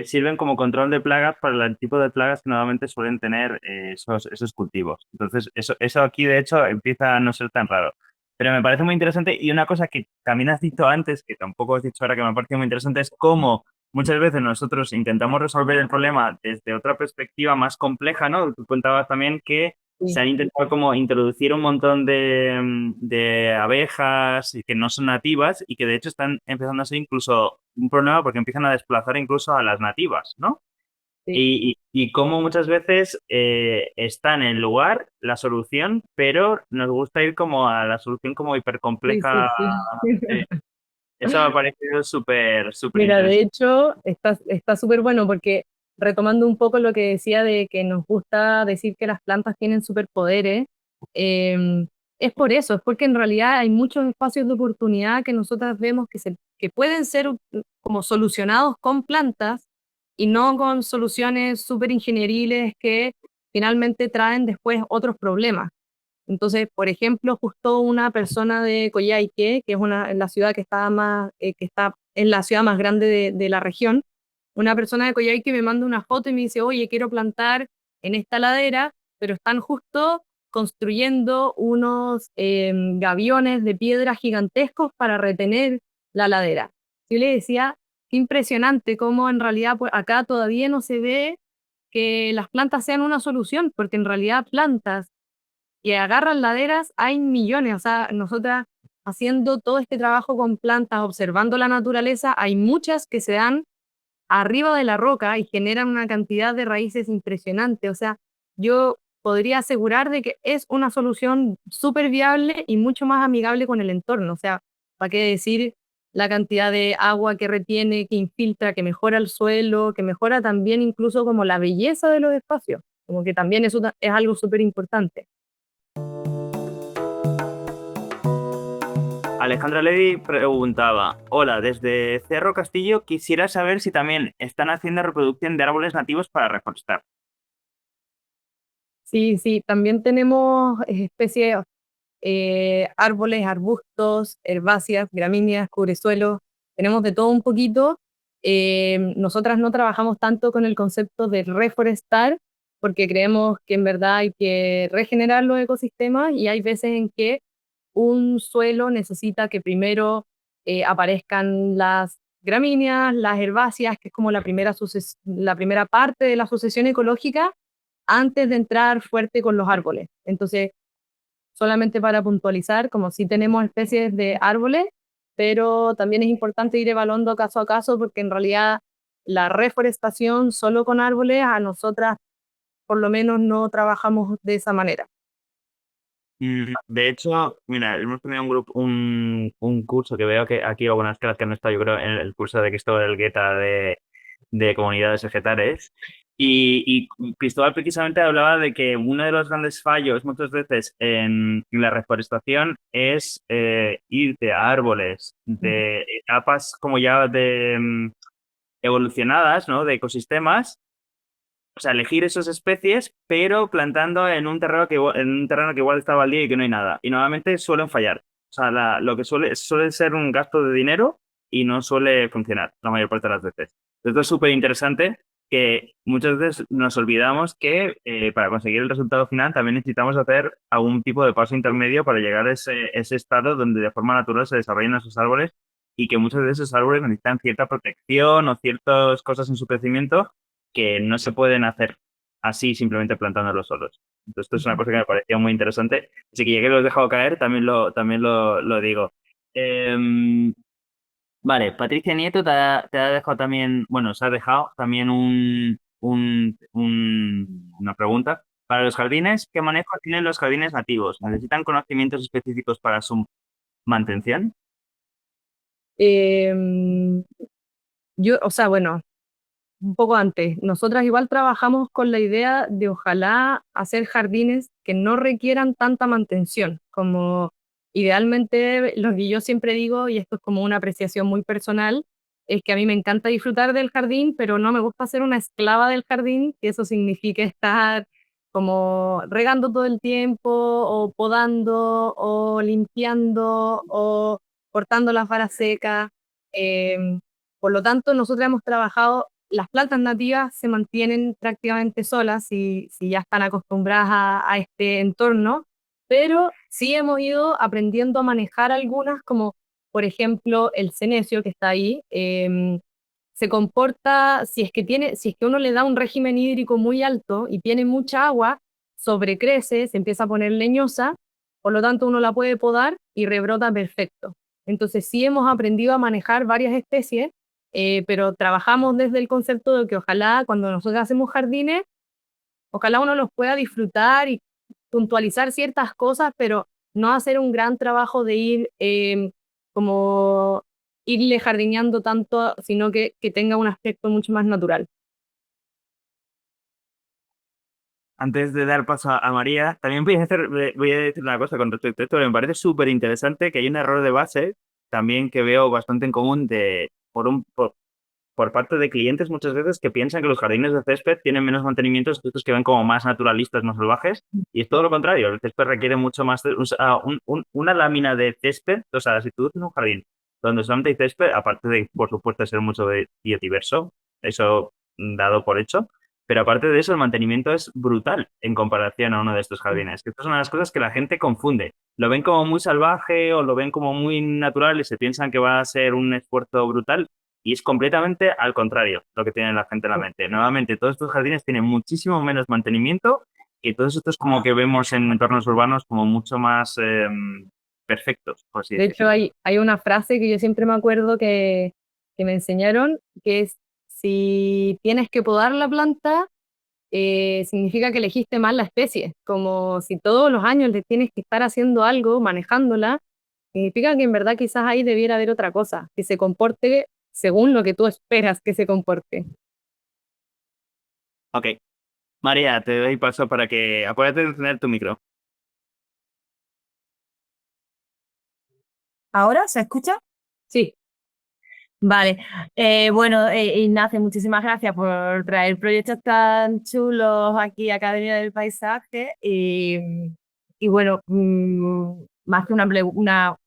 sirven como control de plagas para el tipo de plagas que normalmente suelen tener esos cultivos. Entonces, eso aquí de hecho empieza a no ser tan raro. Pero me parece muy interesante y una cosa que también has dicho antes, que tampoco has dicho ahora que me parece muy interesante, es cómo muchas veces nosotros intentamos resolver el problema desde otra perspectiva más compleja, ¿no? Tú contabas también que se sí, han intentado como introducir un montón de abejas y que no son nativas y que de hecho están empezando a ser incluso un problema porque empiezan a desplazar incluso a las nativas, ¿no? sí, Y cómo muchas veces está en el lugar la solución, pero nos gusta ir como a la solución como sí, hipercompleja. sí, sí. Sí. Eso me ha parecido súper, súper Mira, de interesante. hecho, está súper bueno porque retomando un poco lo que decía de que nos gusta decir que las plantas tienen superpoderes, eh, es por eso, es porque en realidad hay muchos espacios de oportunidad que nosotras vemos que pueden ser como solucionados con plantas y no con soluciones súper ingenieriles que finalmente traen después otros problemas. Entonces, por ejemplo, justo una persona de Coyhaique, que es la ciudad que está en la ciudad más grande de la región, una persona de Coyhaique me manda una foto y me dice, oye, quiero plantar en esta ladera, pero están justo construyendo unos gaviones de piedra gigantescos para retener la ladera. Yo le decía, qué impresionante cómo en realidad pues, acá todavía no se ve que las plantas sean una solución, porque en realidad plantas que agarran laderas, hay millones. O sea, nosotras haciendo todo este trabajo con plantas, observando la naturaleza, hay muchas que se dan arriba de la roca y generan una cantidad de raíces impresionante. O sea, yo podría asegurar de que es una solución súper viable y mucho más amigable con el entorno. O sea, ¿para qué decir la cantidad de agua que retiene, que infiltra, que mejora el suelo, que mejora también incluso como la belleza de los espacios? Como que también es algo súper importante. Alejandra Levy preguntaba, hola, desde Cerro Castillo quisiera saber si también están haciendo reproducción de árboles nativos para reforestar. Sí, sí, también tenemos especies, árboles, arbustos, herbáceas, gramíneas, cubresuelos, tenemos de todo un poquito. Nosotras no trabajamos tanto con el concepto de reforestar, porque creemos que en verdad hay que regenerar los ecosistemas y hay veces en que un suelo necesita que primero aparezcan las gramíneas, las herbáceas, que es como la primera parte de la sucesión ecológica, antes de entrar fuerte con los árboles. Entonces, solamente para puntualizar, como si tenemos especies de árboles, pero también es importante ir evaluando caso a caso porque en realidad la reforestación solo con árboles a nosotras por lo menos no trabajamos de esa manera. De hecho, mira, hemos tenido un grupo, un curso que veo que aquí algunas caras que han estado, yo creo, en el curso de Cristóbal Elgueta de comunidades vegetales. Y Cristóbal precisamente hablaba de que uno de los grandes fallos muchas veces en la reforestación es irte a árboles de etapas como ya de evolucionadas, ¿no? De ecosistemas, o sea, elegir esas especies, pero plantando en un terreno en un terreno que igual está baldío y que no hay nada. Y normalmente suelen fallar. O sea, lo que suele ser un gasto de dinero y no suele funcionar la mayor parte de las veces. Esto es súper interesante que muchas veces nos olvidamos que para conseguir el resultado final también necesitamos hacer algún tipo de paso intermedio para llegar a ese estado donde de forma natural se desarrollan esos árboles y que muchos de esos árboles necesitan cierta protección o ciertas cosas en su crecimiento que no se pueden hacer así simplemente plantándolos solos. Entonces, esto es una cosa que me parecía muy interesante. Así que ya que lo he dejado caer, también lo digo. Em, vale, Patricia Nieto te ha dejado también, bueno, se ha dejado también una pregunta. Para los jardines, ¿qué manejo tienen los jardines nativos? ¿Necesitan conocimientos específicos para su mantención? Em, yo, o sea, bueno, un poco antes, nosotras igual trabajamos con la idea de ojalá hacer jardines que no requieran tanta mantención, como idealmente lo que yo siempre digo, y esto es como una apreciación muy personal, es que a mí me encanta disfrutar del jardín, pero no me gusta ser una esclava del jardín, que eso signifique estar como regando todo el tiempo, o podando, o limpiando, o cortando las varas secas. Por lo tanto, nosotros hemos trabajado, las plantas nativas se mantienen prácticamente solas si ya están acostumbradas a este entorno, pero sí hemos ido aprendiendo a manejar algunas, como por ejemplo el cenecio que está ahí. Se comporta, si es que uno le da un régimen hídrico muy alto y tiene mucha agua, sobrecrece, se empieza a poner leñosa, por lo tanto uno la puede podar y rebrota perfecto. Entonces sí hemos aprendido a manejar varias especies, pero trabajamos desde el concepto de que ojalá cuando nosotros hacemos jardines, ojalá uno los pueda disfrutar y puntualizar ciertas cosas, pero no hacer un gran trabajo de ir como irle jardineando tanto, sino que tenga un aspecto mucho más natural. Antes de dar paso a María, también voy a decir una cosa con respecto a esto. Me parece súper interesante que hay un error de base también que veo bastante en común por parte de clientes muchas veces que piensan que los jardines de césped tienen menos mantenimiento que estos que ven como más naturalistas, más salvajes. Y es todo lo contrario. El césped requiere mucho más. O sea, una lámina de césped, o sea, si tú tienes un jardín donde solamente hay césped, aparte de, por supuesto, ser mucho biodiverso, eso dado por hecho, pero aparte de eso, el mantenimiento es brutal en comparación a uno de estos jardines. Que estas son las cosas que la gente confunde. Lo ven como muy salvaje o lo ven como muy natural y se piensan que va a ser un esfuerzo brutal. Y es completamente al contrario lo que tiene la gente en la mente. Nuevamente, todos estos jardines tienen muchísimo menos mantenimiento y todos estos como que vemos en entornos urbanos como mucho más perfectos, por así De hecho, decirlo. hay una frase que yo siempre me acuerdo que me enseñaron, que es, si tienes que podar la planta, significa que elegiste mal la especie, como si todos los años le tienes que estar haciendo algo, manejándola, significa que en verdad quizás ahí debiera haber otra cosa, que se comporte según lo que tú esperas que se comporte. Ok, María, te doy paso para que acuérdate de encender tu micro. ¿Ahora se escucha? Sí, Vale. Bueno, Ignacio, muchísimas gracias por traer proyectos tan chulos aquí a Academia del Paisaje. Y bueno, más que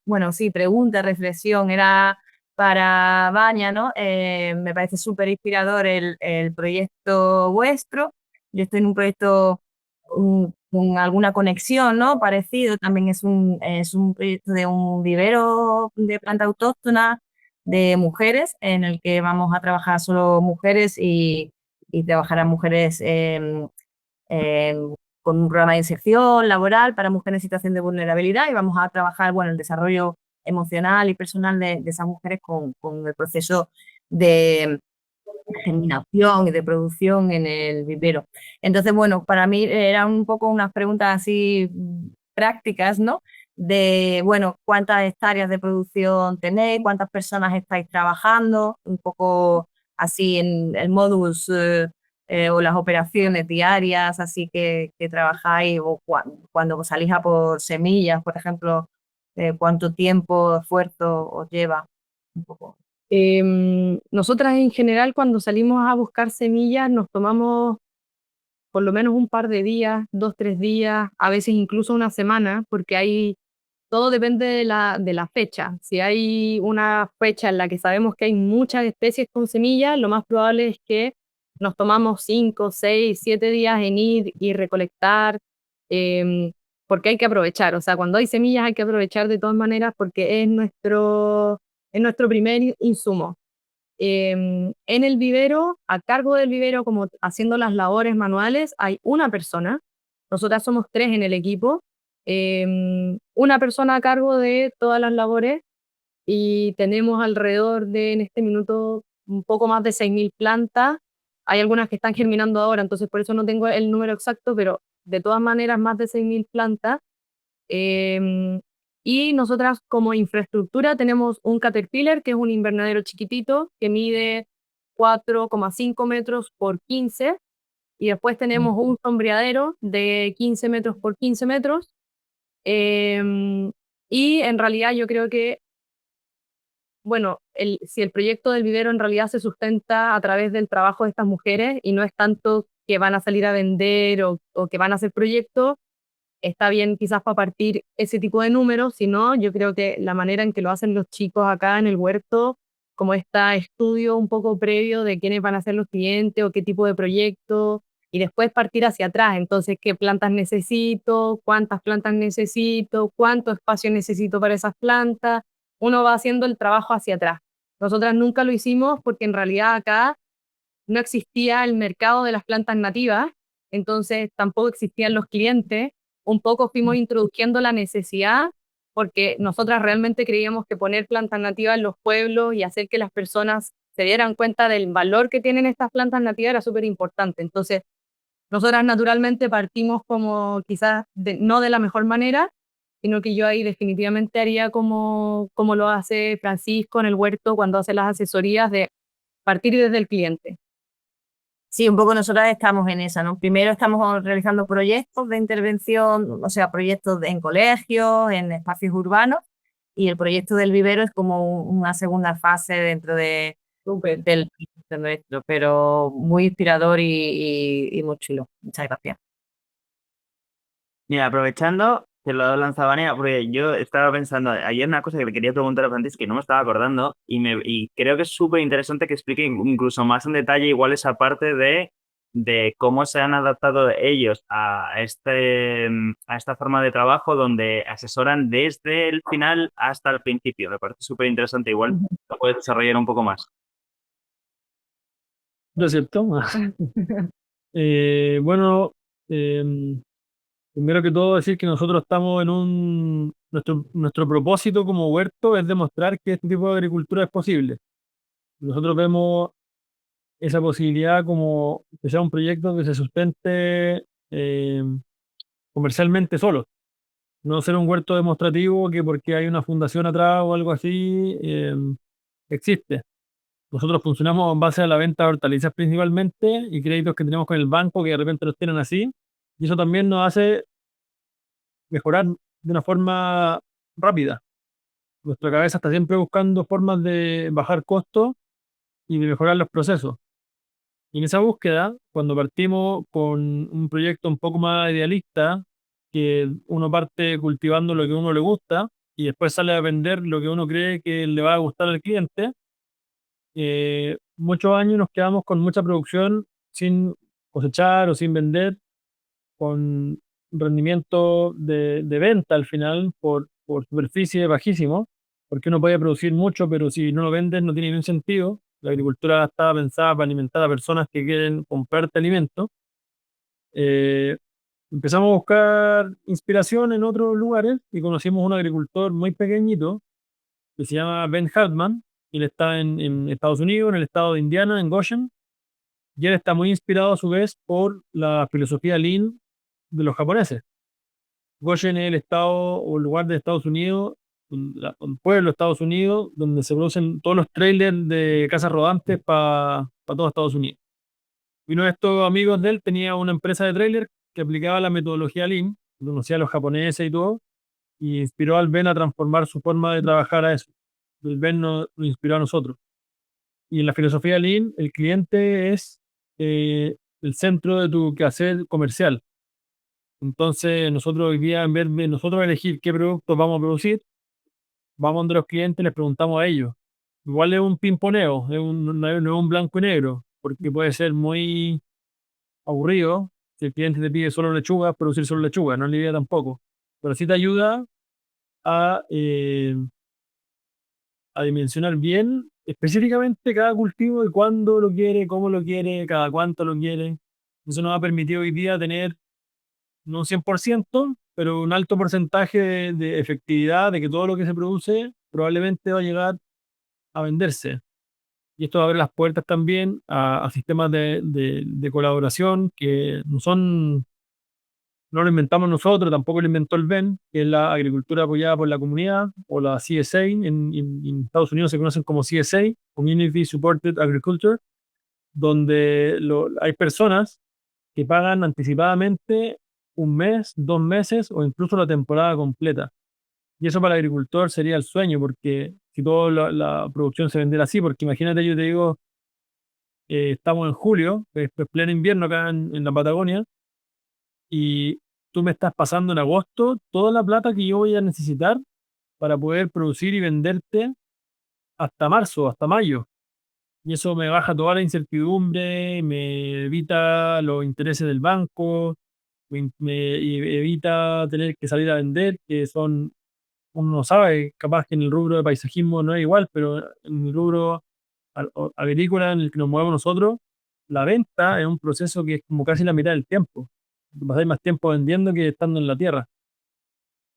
bueno, sí, pregunta, reflexión, era para Vania, ¿no? Me parece súper inspirador el proyecto vuestro. Yo estoy en un proyecto con alguna conexión, ¿no? Parecido, también es un proyecto de un vivero de planta autóctona de mujeres en el que vamos a trabajar solo mujeres y trabajarán mujeres con un programa de inserción laboral para mujeres en situación de vulnerabilidad y vamos a trabajar, bueno, el desarrollo emocional y personal de esas mujeres con el proceso de germinación y de producción en el vivero. Entonces, bueno, para mí eran un poco unas preguntas así prácticas, ¿no? De, bueno, cuántas hectáreas de producción tenéis, cuántas personas estáis trabajando, un poco así en el modus o las operaciones diarias, así que trabajáis, o cuando salís a por semillas, por ejemplo, cuánto tiempo, esfuerzo os lleva, un poco. Nosotras en general cuando salimos a buscar semillas nos tomamos por lo menos un par de días, 2, 3 días, a veces incluso una semana, porque todo depende de la fecha. Si hay una fecha en la que sabemos que hay muchas especies con semillas, lo más probable es que nos tomamos 5, 6, 7 días en ir y recolectar, porque hay que aprovechar. O sea, cuando hay semillas hay que aprovechar de todas maneras porque es nuestro primer insumo. En el vivero, a cargo del vivero, como haciendo las labores manuales, hay una persona. Nosotras somos 3 en el equipo. Una persona a cargo de todas las labores y tenemos alrededor de, en este minuto, un poco más de 6.000 plantas. Hay algunas que están germinando ahora, entonces por eso no tengo el número exacto, pero de todas maneras más de 6.000 plantas. Em, y nosotras como infraestructura tenemos un Caterpillar, que es un invernadero chiquitito, que mide 4,5 metros por 15, y después tenemos un sombreadero de 15 metros por 15 metros. Y en realidad yo creo que, bueno, si el proyecto del vivero en realidad se sustenta a través del trabajo de estas mujeres y no es tanto que van a salir a vender o que van a hacer proyectos, está bien quizás para partir ese tipo de números, sino yo creo que la manera en que lo hacen los chicos acá en el huerto, como está estudio un poco previo de quiénes van a ser los clientes o qué tipo de proyecto, y después partir hacia atrás, entonces qué plantas necesito, cuántas plantas necesito, cuánto espacio necesito para esas plantas, uno va haciendo el trabajo hacia atrás. Nosotras nunca lo hicimos porque en realidad acá no existía el mercado de las plantas nativas, entonces tampoco existían los clientes. Un poco fuimos introduciendo la necesidad porque nosotras realmente creíamos que poner plantas nativas en los pueblos y hacer que las personas se dieran cuenta del valor que tienen estas plantas nativas era súper importante. Entonces, nosotras naturalmente partimos como quizás no de la mejor manera, sino que yo ahí definitivamente haría como lo hace Francisco en el huerto cuando hace las asesorías de partir desde el cliente. Sí, un poco nosotras estamos en esa, ¿no? Primero estamos realizando proyectos de intervención, o sea, proyectos en colegios, en espacios urbanos, y el proyecto del vivero es como una segunda fase dentro del proyecto nuestro, pero muy inspirador y muy chulo. Muchas gracias. Mira, aprovechando que lo ha lanzado Vania, porque yo estaba pensando, ayer una cosa que le quería preguntar a Francis que no me estaba acordando y creo que es súper interesante que explique incluso más en detalle igual esa parte de cómo se han adaptado ellos a esta forma de trabajo donde asesoran desde el final hasta el principio. Me parece súper interesante, igual lo puedes desarrollar un poco más. ¿No es cierto? Bueno, em, primero que todo decir que nosotros estamos nuestro propósito como huerto es demostrar que este tipo de agricultura es posible. Nosotros vemos esa posibilidad como que sea un proyecto que se sustente comercialmente solo. No ser un huerto demostrativo que porque hay una fundación atrás o algo así existe. Nosotros funcionamos en base a la venta de hortalizas principalmente y créditos que tenemos con el banco que de repente los tienen así. Y eso también nos hace mejorar de una forma rápida. Nuestra cabeza está siempre buscando formas de bajar costos y de mejorar los procesos. Y en esa búsqueda, cuando partimos con un proyecto un poco más idealista, que uno parte cultivando lo que a uno le gusta y después sale a vender lo que uno cree que le va a gustar al cliente, muchos años nos quedamos con mucha producción sin cosechar o sin vender, con rendimiento de venta al final por superficie bajísimo, porque uno puede producir mucho, pero si no lo vendes no tiene ningún sentido. La agricultura estaba pensada para alimentar a personas que quieren comprarte alimento. Eh, Empezamos a buscar inspiración en otros lugares y conocimos un agricultor muy pequeñito que se llama Ben Hartman, y él está en Estados Unidos, en el estado de Indiana, en Goshen, y él está muy inspirado a su vez por la filosofía Lean de los japoneses. Goshen es el estado o el lugar de Estados Unidos, un pueblo de Estados Unidos, donde se producen todos los trailers de casas rodantes para todo Estados Unidos. Y uno de estos amigos de él tenía una empresa de trailer que aplicaba la metodología Lean, conocía a los japoneses y todo, y inspiró al Ben a transformar su forma de trabajar a eso. El Ben nos inspiró a nosotros. Y en la filosofía Lean, el cliente es el centro de tu quehacer comercial. Entonces, nosotros hoy día, en vez de nosotros elegir qué productos vamos a producir, vamos donde los clientes, les preguntamos a ellos. Igual es un pimponeo, no es un blanco y negro, porque puede ser muy aburrido. Si el cliente te pide solo lechuga, producir solo lechuga, no es la idea tampoco. Pero sí te ayuda a, a dimensionar bien específicamente cada cultivo y cuándo lo quiere, cómo lo quiere, cada cuánto lo quiere. Eso nos ha permitido hoy día tener no un 100%, pero un alto porcentaje de efectividad de que todo lo que se produce probablemente va a llegar a venderse. Y esto abre las puertas también a sistemas de colaboración que no lo inventamos nosotros, tampoco lo inventó el Ben, que es la agricultura apoyada por la comunidad, o la CSA, en Estados Unidos se conocen como CSA, Community Supported Agriculture, donde hay personas que pagan anticipadamente un mes, 2 meses o incluso la temporada completa. Y eso para el agricultor sería el sueño, porque si toda la producción se vendiera así, porque imagínate, yo te digo, estamos en julio, que es pleno invierno acá en la Patagonia, y tú me estás pasando en agosto toda la plata que yo voy a necesitar para poder producir y venderte hasta marzo, hasta mayo. Y eso me baja toda la incertidumbre, me evita los intereses del banco, y evita tener que salir a vender, que son, uno no sabe, capaz que en el rubro de paisajismo no es igual, pero en el rubro agrícola en el que nos movemos nosotros, la venta es un proceso que es como casi la mitad del tiempo. Pasáis más tiempo vendiendo que estando en la tierra.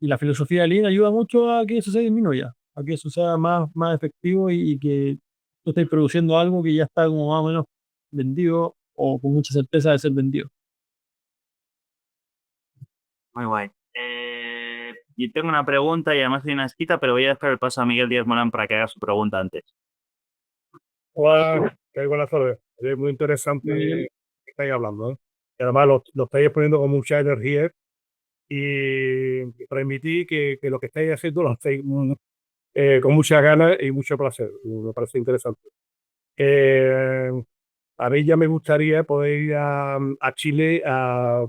Y la filosofía de Lean ayuda mucho a que eso se disminuya, a que eso sea más efectivo y que tú estés produciendo algo que ya está como más o menos vendido o con mucha certeza de ser vendido. Muy guay. Yo tengo una pregunta y además hay una escrita, pero voy a dejar el paso a Miguel Díaz Morán para que haga su pregunta antes. Hola, ¿qué buenas tardes? Es muy interesante Muy bien. que estáis hablando, ¿eh? Y además lo estáis poniendo con mucha energía y permití que lo que estáis haciendo lo hacéis con muchas ganas y mucho placer. Me parece interesante. Eh, a mí ya me gustaría poder ir a Chile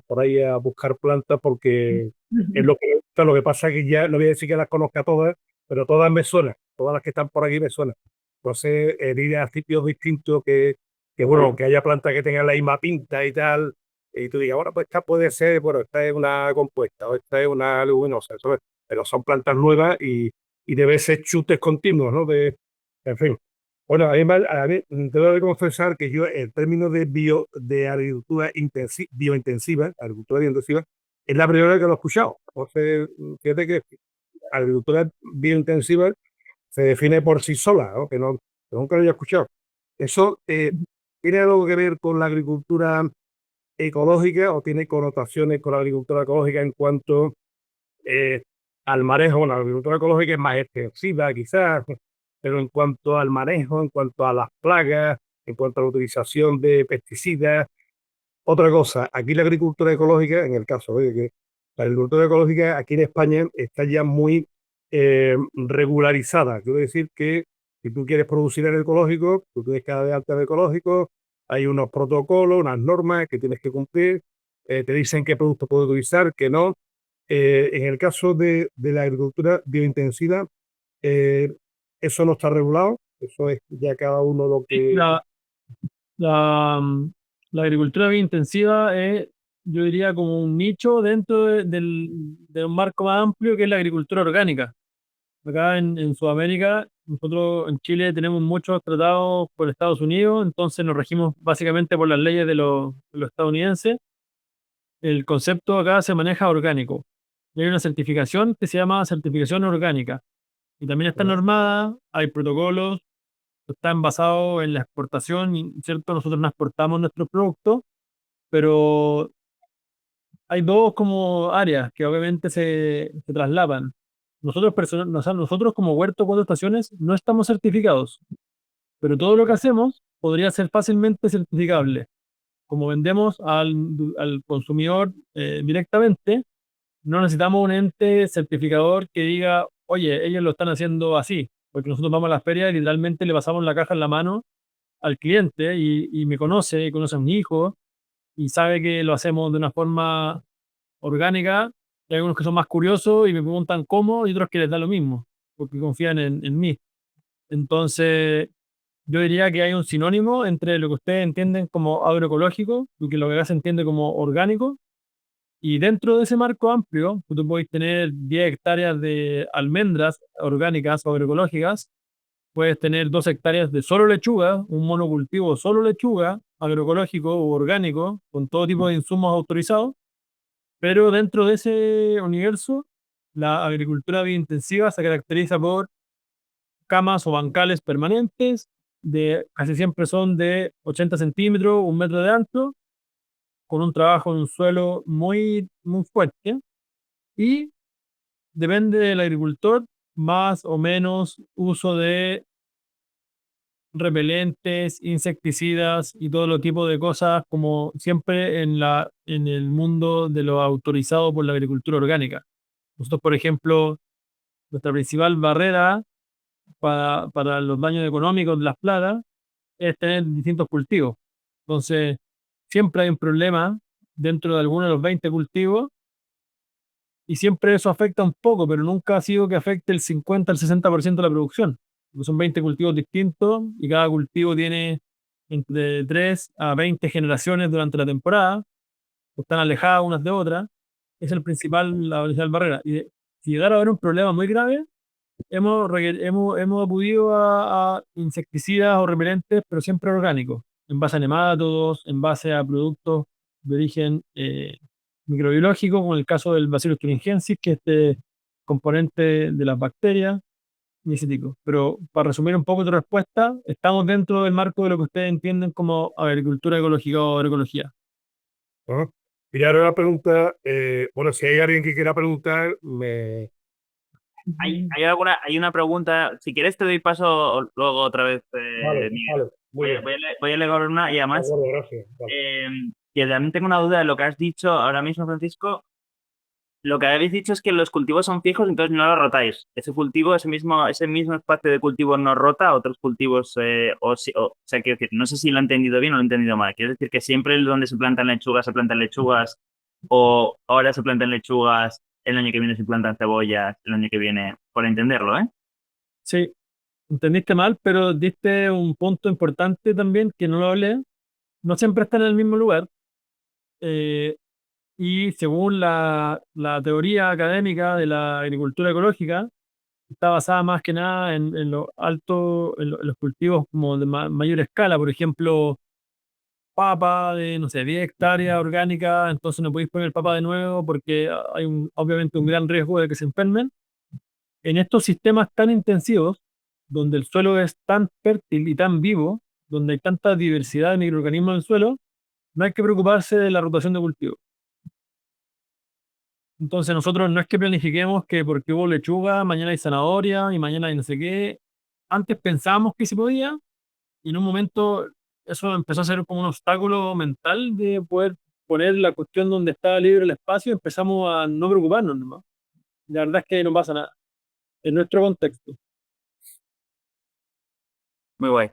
por ahí a buscar plantas porque es lo que me gusta. Lo que pasa es que ya no voy a decir que las conozca todas, pero todas me suenan. Todas las que están por aquí me suenan. Entonces, el ir a sitios distintos que bueno, que haya plantas que tengan la misma pinta y tal, y tú digas, bueno, pues esta puede ser, bueno, esta es una compuesta o esta es una leguminosa, pero son plantas nuevas y debe ser chutes continuos, ¿no? En fin. Bueno, a mí tengo que confesar que yo el término de agricultura agricultura biointensiva, es la primera vez que lo he escuchado. Entonces, fíjate que agricultura biointensiva se define por sí sola, ¿no? Que nunca lo había escuchado. ¿Eso tiene algo que ver con la agricultura ecológica o tiene connotaciones con la agricultura ecológica en cuanto eh, al manejo? Bueno, la agricultura ecológica es más extensiva quizás, pero en cuanto al manejo, en cuanto a las plagas, en cuanto a la utilización de pesticidas, otra cosa, aquí la agricultura ecológica, en el caso de que la agricultura ecológica aquí en España está ya muy regularizada. Quiero decir que si tú quieres producir el ecológico, tú tienes que dar de alta el ecológico, hay unos protocolos, unas normas que tienes que cumplir, te dicen qué producto puedes utilizar, qué no. En el caso de la agricultura biointensiva, eh, eso no está regulado, eso es ya cada uno lo que... La, la, la agricultura biointensiva es, yo diría, como un nicho dentro de un marco más amplio que es la agricultura orgánica. Acá en Sudamérica, nosotros en Chile tenemos muchos tratados por Estados Unidos, entonces nos regimos básicamente por las leyes de los estadounidenses. El concepto acá se maneja orgánico. Y hay una certificación que se llama certificación orgánica. Y también está normada, hay protocolos, están basados en la exportación, ¿cierto? Nosotros no exportamos nuestros productos, pero hay dos como áreas que obviamente se traslapan. Nosotros como Huerto Cuatro Estaciones no estamos certificados, pero todo lo que hacemos podría ser fácilmente certificable. Como vendemos al consumidor directamente, no necesitamos un ente certificador que diga, oye, ellos lo están haciendo así, porque nosotros vamos a la feria y literalmente le pasamos la caja en la mano al cliente y me conoce, y conoce a mi hijo y sabe que lo hacemos de una forma orgánica. Hay algunos que son más curiosos y me preguntan cómo y otros que les da lo mismo, porque confían en mí. Entonces, yo diría que hay un sinónimo entre lo que ustedes entienden como agroecológico y que lo que acá se entiende como orgánico. Y dentro de ese marco amplio, tú podéis tener 10 hectáreas de almendras orgánicas o agroecológicas, puedes tener 2 hectáreas de solo lechuga, un monocultivo solo lechuga, agroecológico o orgánico, con todo tipo de insumos autorizados, pero dentro de ese universo, la agricultura biointensiva se caracteriza por camas o bancales permanentes, casi siempre son de 80 centímetros, 1 metro de ancho, con un trabajo en un suelo muy, muy fuerte y depende del agricultor, más o menos uso de repelentes, insecticidas y todo lo tipo de cosas, como siempre en el mundo de lo autorizado por la agricultura orgánica. Nosotros, por ejemplo, nuestra principal barrera para los daños económicos de las plagas es tener distintos cultivos. Entonces, siempre hay un problema dentro de alguno de los 20 cultivos y siempre eso afecta un poco, pero nunca ha sido que afecte el 50 al 60% de la producción. Porque son 20 cultivos distintos y cada cultivo tiene entre 3 a 20 generaciones durante la temporada, o están alejadas unas de otras. Es la principal barrera. Y si llegara a haber un problema muy grave, hemos acudido a insecticidas o repelentes, pero siempre orgánicos, en base a nematodos, en base a productos de origen microbiológico, como el caso del Bacillus thuringiensis, que es este componente de las bacterias, y ese tipo. Pero para resumir un poco tu respuesta, estamos dentro del marco de lo que ustedes entienden como agricultura ecológica o agroecología. ¿No? Y ahora una pregunta, bueno, si hay alguien que quiera preguntar, me... Hay una pregunta, si quieres te doy paso luego otra vez, Vale, Miguel. vale, muy bien. Voy a leer una y De además acuerdo, gracias. Vale. que también tengo una duda de lo que has dicho ahora mismo, Francisco. Lo que habéis dicho es que los cultivos son fijos, entonces no los rotáis. Ese cultivo, ese mismo espacio de cultivo no rota a otros cultivos, o sea, quiero decir, no sé si lo he entendido bien o lo he entendido mal. Quiero decir que siempre donde se plantan lechugas, o ahora se plantan lechugas, el año que viene se plantan cebollas, el año que viene, por entenderlo, ¿eh? Sí, entendiste mal, pero diste un punto importante también que no lo hablé. No siempre están en el mismo lugar. eh, y según la teoría académica de la agricultura ecológica, está basada más que nada en lo alto, en los cultivos como de mayor escala. Por ejemplo, papa de, no sé, 10 hectáreas orgánica, entonces no podéis poner papa de nuevo porque hay obviamente un gran riesgo de que se enfermen. En estos sistemas tan intensivos, donde el suelo es tan fértil y tan vivo, donde hay tanta diversidad de microorganismos en el suelo, no hay que preocuparse de la rotación de cultivo. Entonces nosotros no es que planifiquemos que porque hubo lechuga, mañana hay zanahoria y mañana hay no sé qué. Antes pensábamos que se podía y en un momento eso empezó a ser como un obstáculo mental de poder poner la cuestión donde estaba libre el espacio y empezamos a no preocuparnos nomás. La verdad es que no pasa nada en nuestro contexto. Muy guay.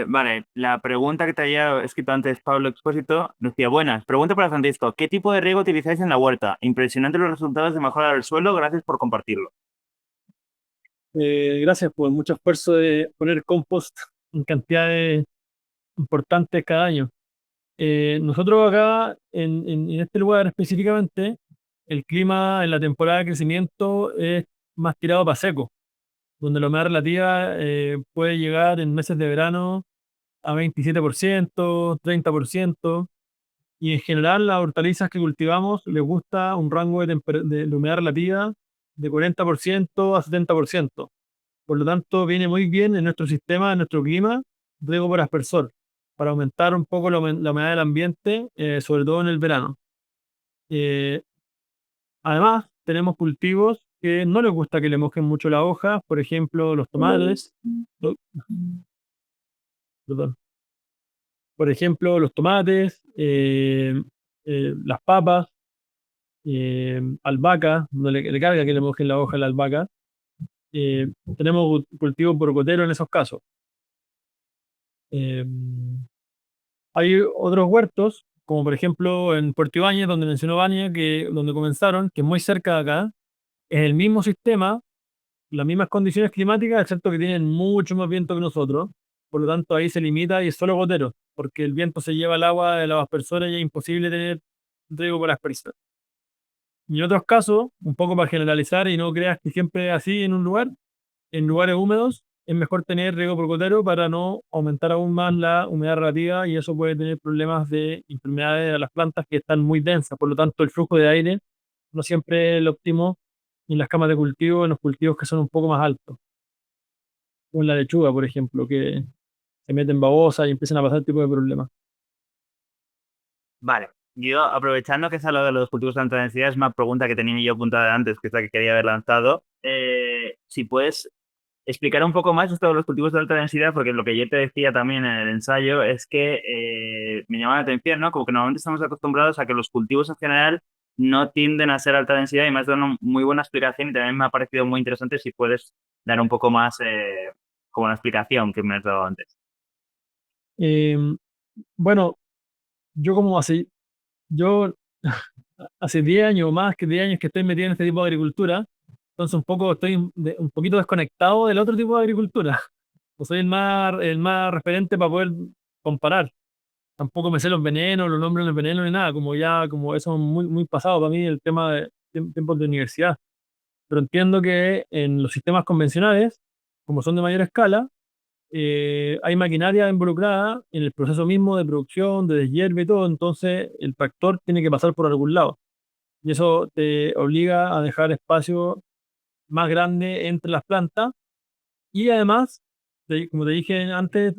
Vale, la pregunta que te había escrito antes Pablo Expósito decía, buenas, pregunta para Francisco, ¿qué tipo de riego utilizáis en la huerta? Impresionante los resultados de mejora del suelo, gracias por compartirlo. Gracias por mucho esfuerzo de poner compost en cantidades importantes cada año. Nosotros acá, en este lugar específicamente, el clima en la temporada de crecimiento es más tirado para seco, donde la humedad relativa puede llegar en meses de verano a 27%, 30%, y en general las hortalizas que cultivamos les gusta un rango de humedad relativa de 40% a 70%. Por lo tanto, viene muy bien en nuestro sistema, en nuestro clima, riego por aspersor, para aumentar un poco la humedad del ambiente, sobre todo en el verano. Eh, Además, tenemos cultivos que no les gusta que le mojen mucho la hoja, por ejemplo, los tomates. Oh, perdón. Por ejemplo, los tomates, las papas, albahaca, no le carga que le mojen la hoja a la albahaca. Tenemos cultivos brocoteros en esos casos. Eh, Hay otros huertos, como por ejemplo en Puerto Ibáñez, donde mencionó Vania, donde comenzaron, que es muy cerca de acá, es el mismo sistema, las mismas condiciones climáticas, excepto que tienen mucho más viento que nosotros. Por lo tanto, ahí se limita y es solo gotero, porque el viento se lleva el agua de las aspersores y es imposible tener riego por aspersor. Y en otros casos, un poco para generalizar y no creas que siempre es así en un lugar, en lugares húmedos es mejor tener riego por gotero para no aumentar aún más la humedad relativa y eso puede tener problemas de enfermedades a las plantas que están muy densas. Por lo tanto, el flujo de aire no siempre es el óptimo en las camas de cultivo, en los cultivos que son un poco más altos, como en la lechuga, por ejemplo, que se meten babosas y empiezan a pasar este tipo de problemas. Vale. Yo, aprovechando que es lo de los cultivos de alta densidad, es una pregunta que tenía yo apuntada de antes, que es la que quería haber lanzado. Si puedes explicar un poco más esto de los cultivos de alta densidad, porque lo que yo te decía también en el ensayo es que me llama la atención, ¿no? Como que normalmente estamos acostumbrados a que los cultivos en general no tienden a ser alta densidad y me has dado una muy buena explicación y también me ha parecido muy interesante si puedes dar un poco más como una explicación que me has dado antes. Eh, bueno, yo como así, yo hace 10 años o más que 10 años que estoy metido en este tipo de agricultura, entonces estoy un poquito desconectado del otro tipo de agricultura. No soy el más referente para poder comparar. Tampoco me sé los venenos, los nombres de los venenos ni nada, como eso es muy, muy pasado para mí el tema de tiempos de universidad. Pero entiendo que en los sistemas convencionales, como son de mayor escala, hay maquinaria involucrada en el proceso mismo de producción, de deshierve y todo, entonces el tractor tiene que pasar por algún lado. Y eso te obliga a dejar espacio más grande entre las plantas. Y además, como te dije antes,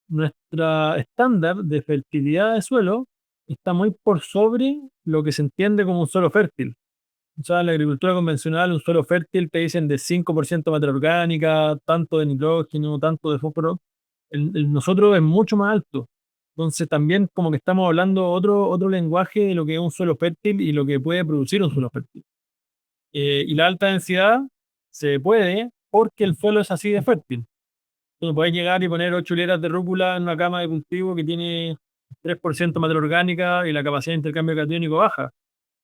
nuestra estándar de fertilidad de suelo está muy por sobre lo que se entiende como un suelo fértil. O sea, en la agricultura convencional, un suelo fértil te dicen de 5% de materia orgánica, tanto de nitrógeno, tanto de fósforo. El nosotros es mucho más alto. Entonces también como que estamos hablando otro lenguaje de lo que es un suelo fértil y lo que puede producir un suelo fértil. Y la alta densidad se puede porque el suelo es así de fértil. Tú puedes llegar y poner 8 hileras de rúcula en una cama de cultivo que tiene 3% materia orgánica y la capacidad de intercambio catiónico baja.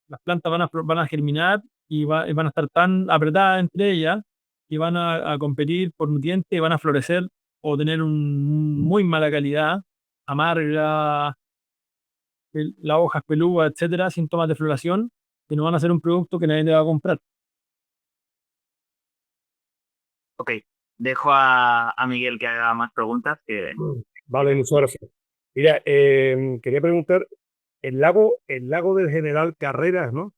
Las plantas van a germinar y van a estar tan apretadas entre ellas que van a competir por nutrientes y van a florecer o tener muy mala calidad, amarga, la hoja es peluda, etcétera, síntomas de floración, que no van a ser un producto que nadie te va a comprar. Ok, dejo a Miguel que haga más preguntas. Vale, muchas gracias. Mira, quería preguntar, el lago del General Carreras, ¿no?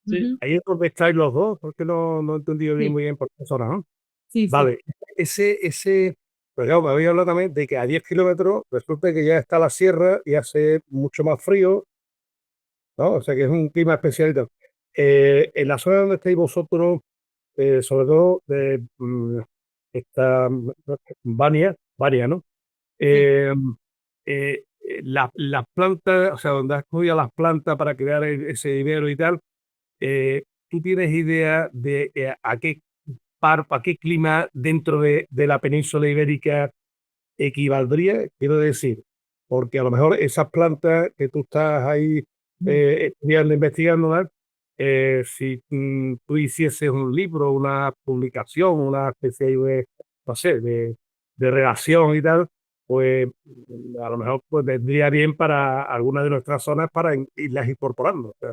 Sí. Ujú. Ahí es donde estáis los dos, porque no he entendido bien, Sí, muy bien por qué zona, ¿no? sí, sí. Vale, pues claro, me había hablado también de que a 10 kilómetros resulta que ya está la sierra y hace mucho más frío, ¿no? O sea que es un clima especial y tal. En la zona donde estáis vosotros, sobre todo de esta Bania, ¿no? Sí. Eh, las plantas, o sea, donde has cogido las plantas para crear ese vivero y tal, ¿tú tienes idea de a qué clima dentro de la península ibérica equivaldría? Quiero decir, porque a lo mejor esas plantas que tú estás ahí estudiando, investigando, ¿no? Si tú hicieses un libro, una publicación, una especie de, no sé, de redacción y tal, pues a lo mejor pues, vendría bien para algunas de nuestras zonas para irlas incorporando. O sea,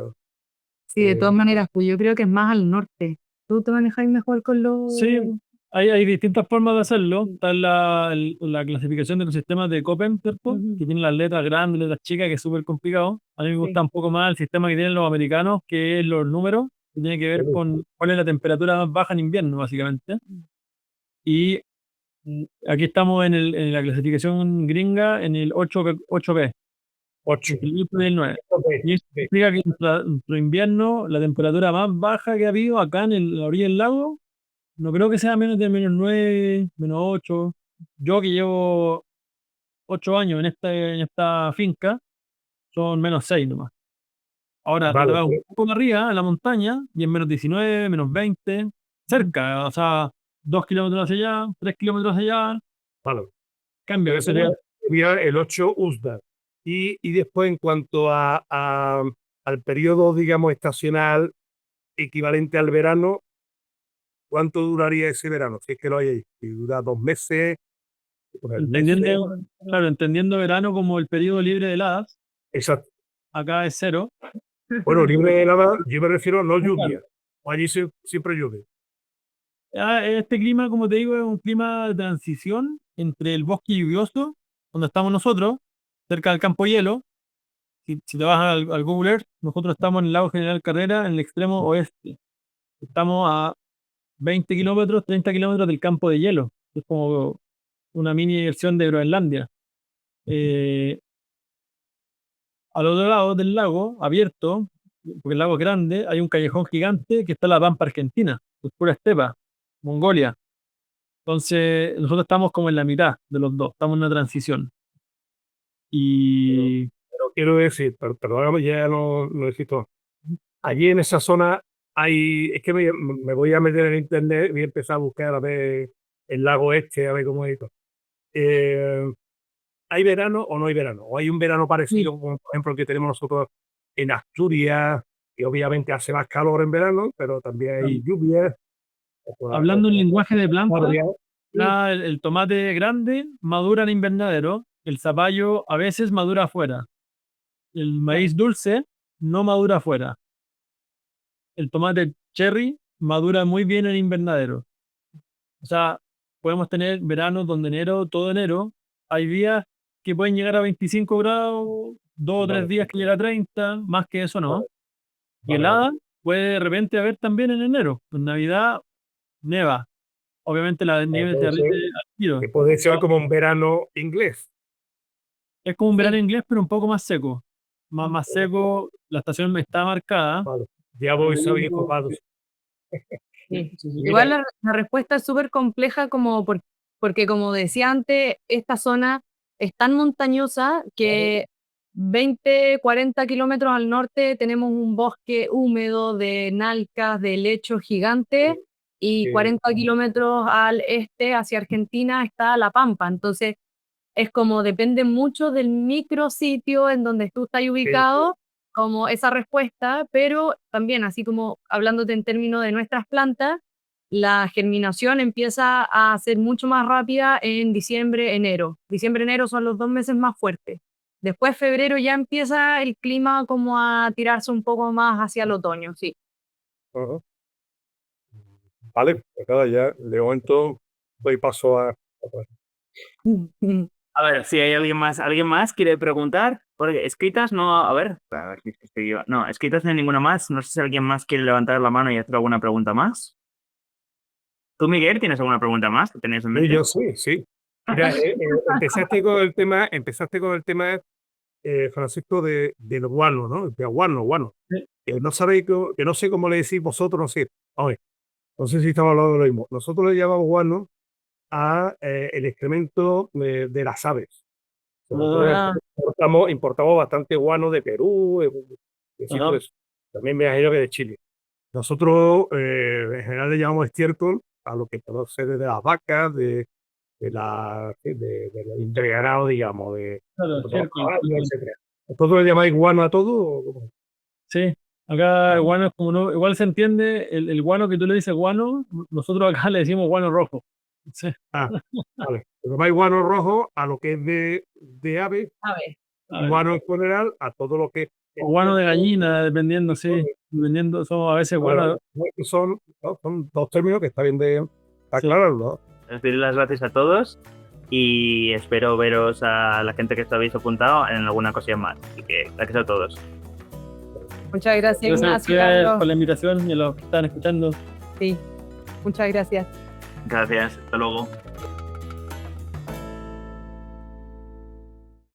Sí, de todas maneras, pues yo creo que es más al norte. ¿Tú te manejáis mejor con Sí, los...? hay distintas formas de hacerlo. Está la clasificación de los sistemas de Köppen, ¿cierto? Ujú. Que tienen las letras grandes, letras chicas, que es súper complicado. A mí me Sí. gusta un poco más el sistema que tienen los americanos, que es los números, que tiene que ver con cuál es la temperatura más baja en invierno, básicamente. Y aquí estamos en la clasificación gringa, en el 8B, 8. equilibrio del 9. Ok, Y eso ok. significa que nuestro invierno, la temperatura más baja que ha habido acá en la orilla del lago, no creo que sea menos de -9, -8. Yo que llevo 8 años en esta finca, son -6 nomás. Ahora, tú te Vale, vas un poco más arriba, en la montaña, y es -19, -20, cerca, o sea, 2 kilómetros hacia allá, 3 kilómetros hacia allá, vale. cambio. Pero sería el 8 USDA. Y después, en cuanto al periodo, digamos, estacional equivalente al verano, ¿cuánto duraría ese verano? Si es que lo hay ahí. Si dura 2 meses, pues meses. Claro, entendiendo verano como el periodo libre de heladas, Exacto. acá es 0. Bueno, libre de nada, yo me refiero a no Claro. lluvia. O allí siempre llueve. Este clima, como te digo, es un clima de transición entre el bosque lluvioso, donde estamos nosotros, cerca del campo hielo. Si te vas al Google Earth, nosotros estamos en el lago General Carrera, en el extremo oeste. Estamos a 20 kilómetros, 30 kilómetros del campo de hielo. Es como una mini versión de Groenlandia. Al otro lado del lago, abierto, porque el lago es grande, hay un callejón gigante que está en la Pampa Argentina, es pura estepa, Mongolia. Entonces, nosotros estamos como en la mitad de los dos, estamos en una transición. Y Pero quiero decir, perdóname, ya no existo. Allí en esa zona es que me voy a meter en internet y empezar a buscar a ver el lago este, a ver cómo es esto. ¿Hay verano o no hay verano? ¿O hay un verano parecido, como por ejemplo el que tenemos nosotros en Asturias, que obviamente hace más calor en verano, pero también hay lluvias? hablando en lenguaje de planta, Sí. el tomate grande madura en invernadero, el zapallo a veces madura afuera, el maíz dulce no madura afuera, el tomate cherry madura muy bien en invernadero. O sea, podemos tener veranos donde todo enero, hay días que pueden llegar a 25 grados, 2 o 3 Vale. días que llega a 30, más que eso no. Y Vale, helada puede de repente haber también en enero. En Navidad neva. Obviamente la nieve se puede ser derrite al tiro. que puede ser como un verano inglés. Es como un verano Sí. inglés, pero un poco más seco. Más seco, la estación está marcada. Vale. Ya voy sabiendo informado. Sí. Mira, Igual la respuesta es súper compleja porque como decía antes, esta zona es tan montañosa que 20, 40 kilómetros al norte tenemos un bosque húmedo de nalcas, de helechos gigantes, y Sí. 40 kilómetros al este, hacia Argentina, está La Pampa. Entonces, es como depende mucho del micrositio en donde tú estás ubicado, como esa respuesta, pero también, así como hablándote en términos de nuestras plantas, la germinación empieza a ser mucho más rápida en diciembre, enero. Diciembre, enero son los 2 meses más fuertes. Después, febrero ya empieza el clima como a tirarse un poco más hacia el otoño, sí. Ajá. Vale, pues nada, ya de momento doy paso a... A ver, si hay alguien más quiere preguntar, porque escritas no, a ver, ¿qué es que estoy yo? No, escritas no hay ninguna más, no sé si alguien más quiere levantar la mano y hacer alguna pregunta más. ¿Tú, Miguel, tienes alguna pregunta más que tenías en Sí, mente? yo sí. Mira, empezaste con el tema, Francisco, del guano, ¿no? De guano. Sí. No sabéis, que no sé cómo le decís vosotros, no sé. Oye, no sé si estamos hablando de lo mismo. Nosotros le llamamos guano a el excremento de las aves. Nosotros Ah, importamos bastante guano de Perú, de sitios ajá. de eso. También me imagino que de Chile. Nosotros en general le llamamos estiércol a lo que procede de las vacas, del ganado, digamos, Claro, de los cierto. caballos, etcétera. ¿Vosotros le llamáis guano a todo? ¿O cómo? Sí, acá el guano es como no, igual se entiende, el guano que tú le dices guano, nosotros acá le decimos guano rojo. Sí. Ah, vale. Le llamáis guano rojo a lo que es de ave, A ver. A y ver. guano en general a todo lo que es O guano de gallina, dependiendo, sí. Dependiendo, somos a veces guano. Son dos términos que está bien de Sí. aclararlo. Les doy las gracias a todos y espero veros a la gente que os habéis apuntado en alguna cosilla más. Así que gracias a todos. Muchas gracias, Gracias a Ignacio. ustedes Carlos. por la invitación y a los que están escuchando. Sí, muchas gracias. Gracias, hasta luego.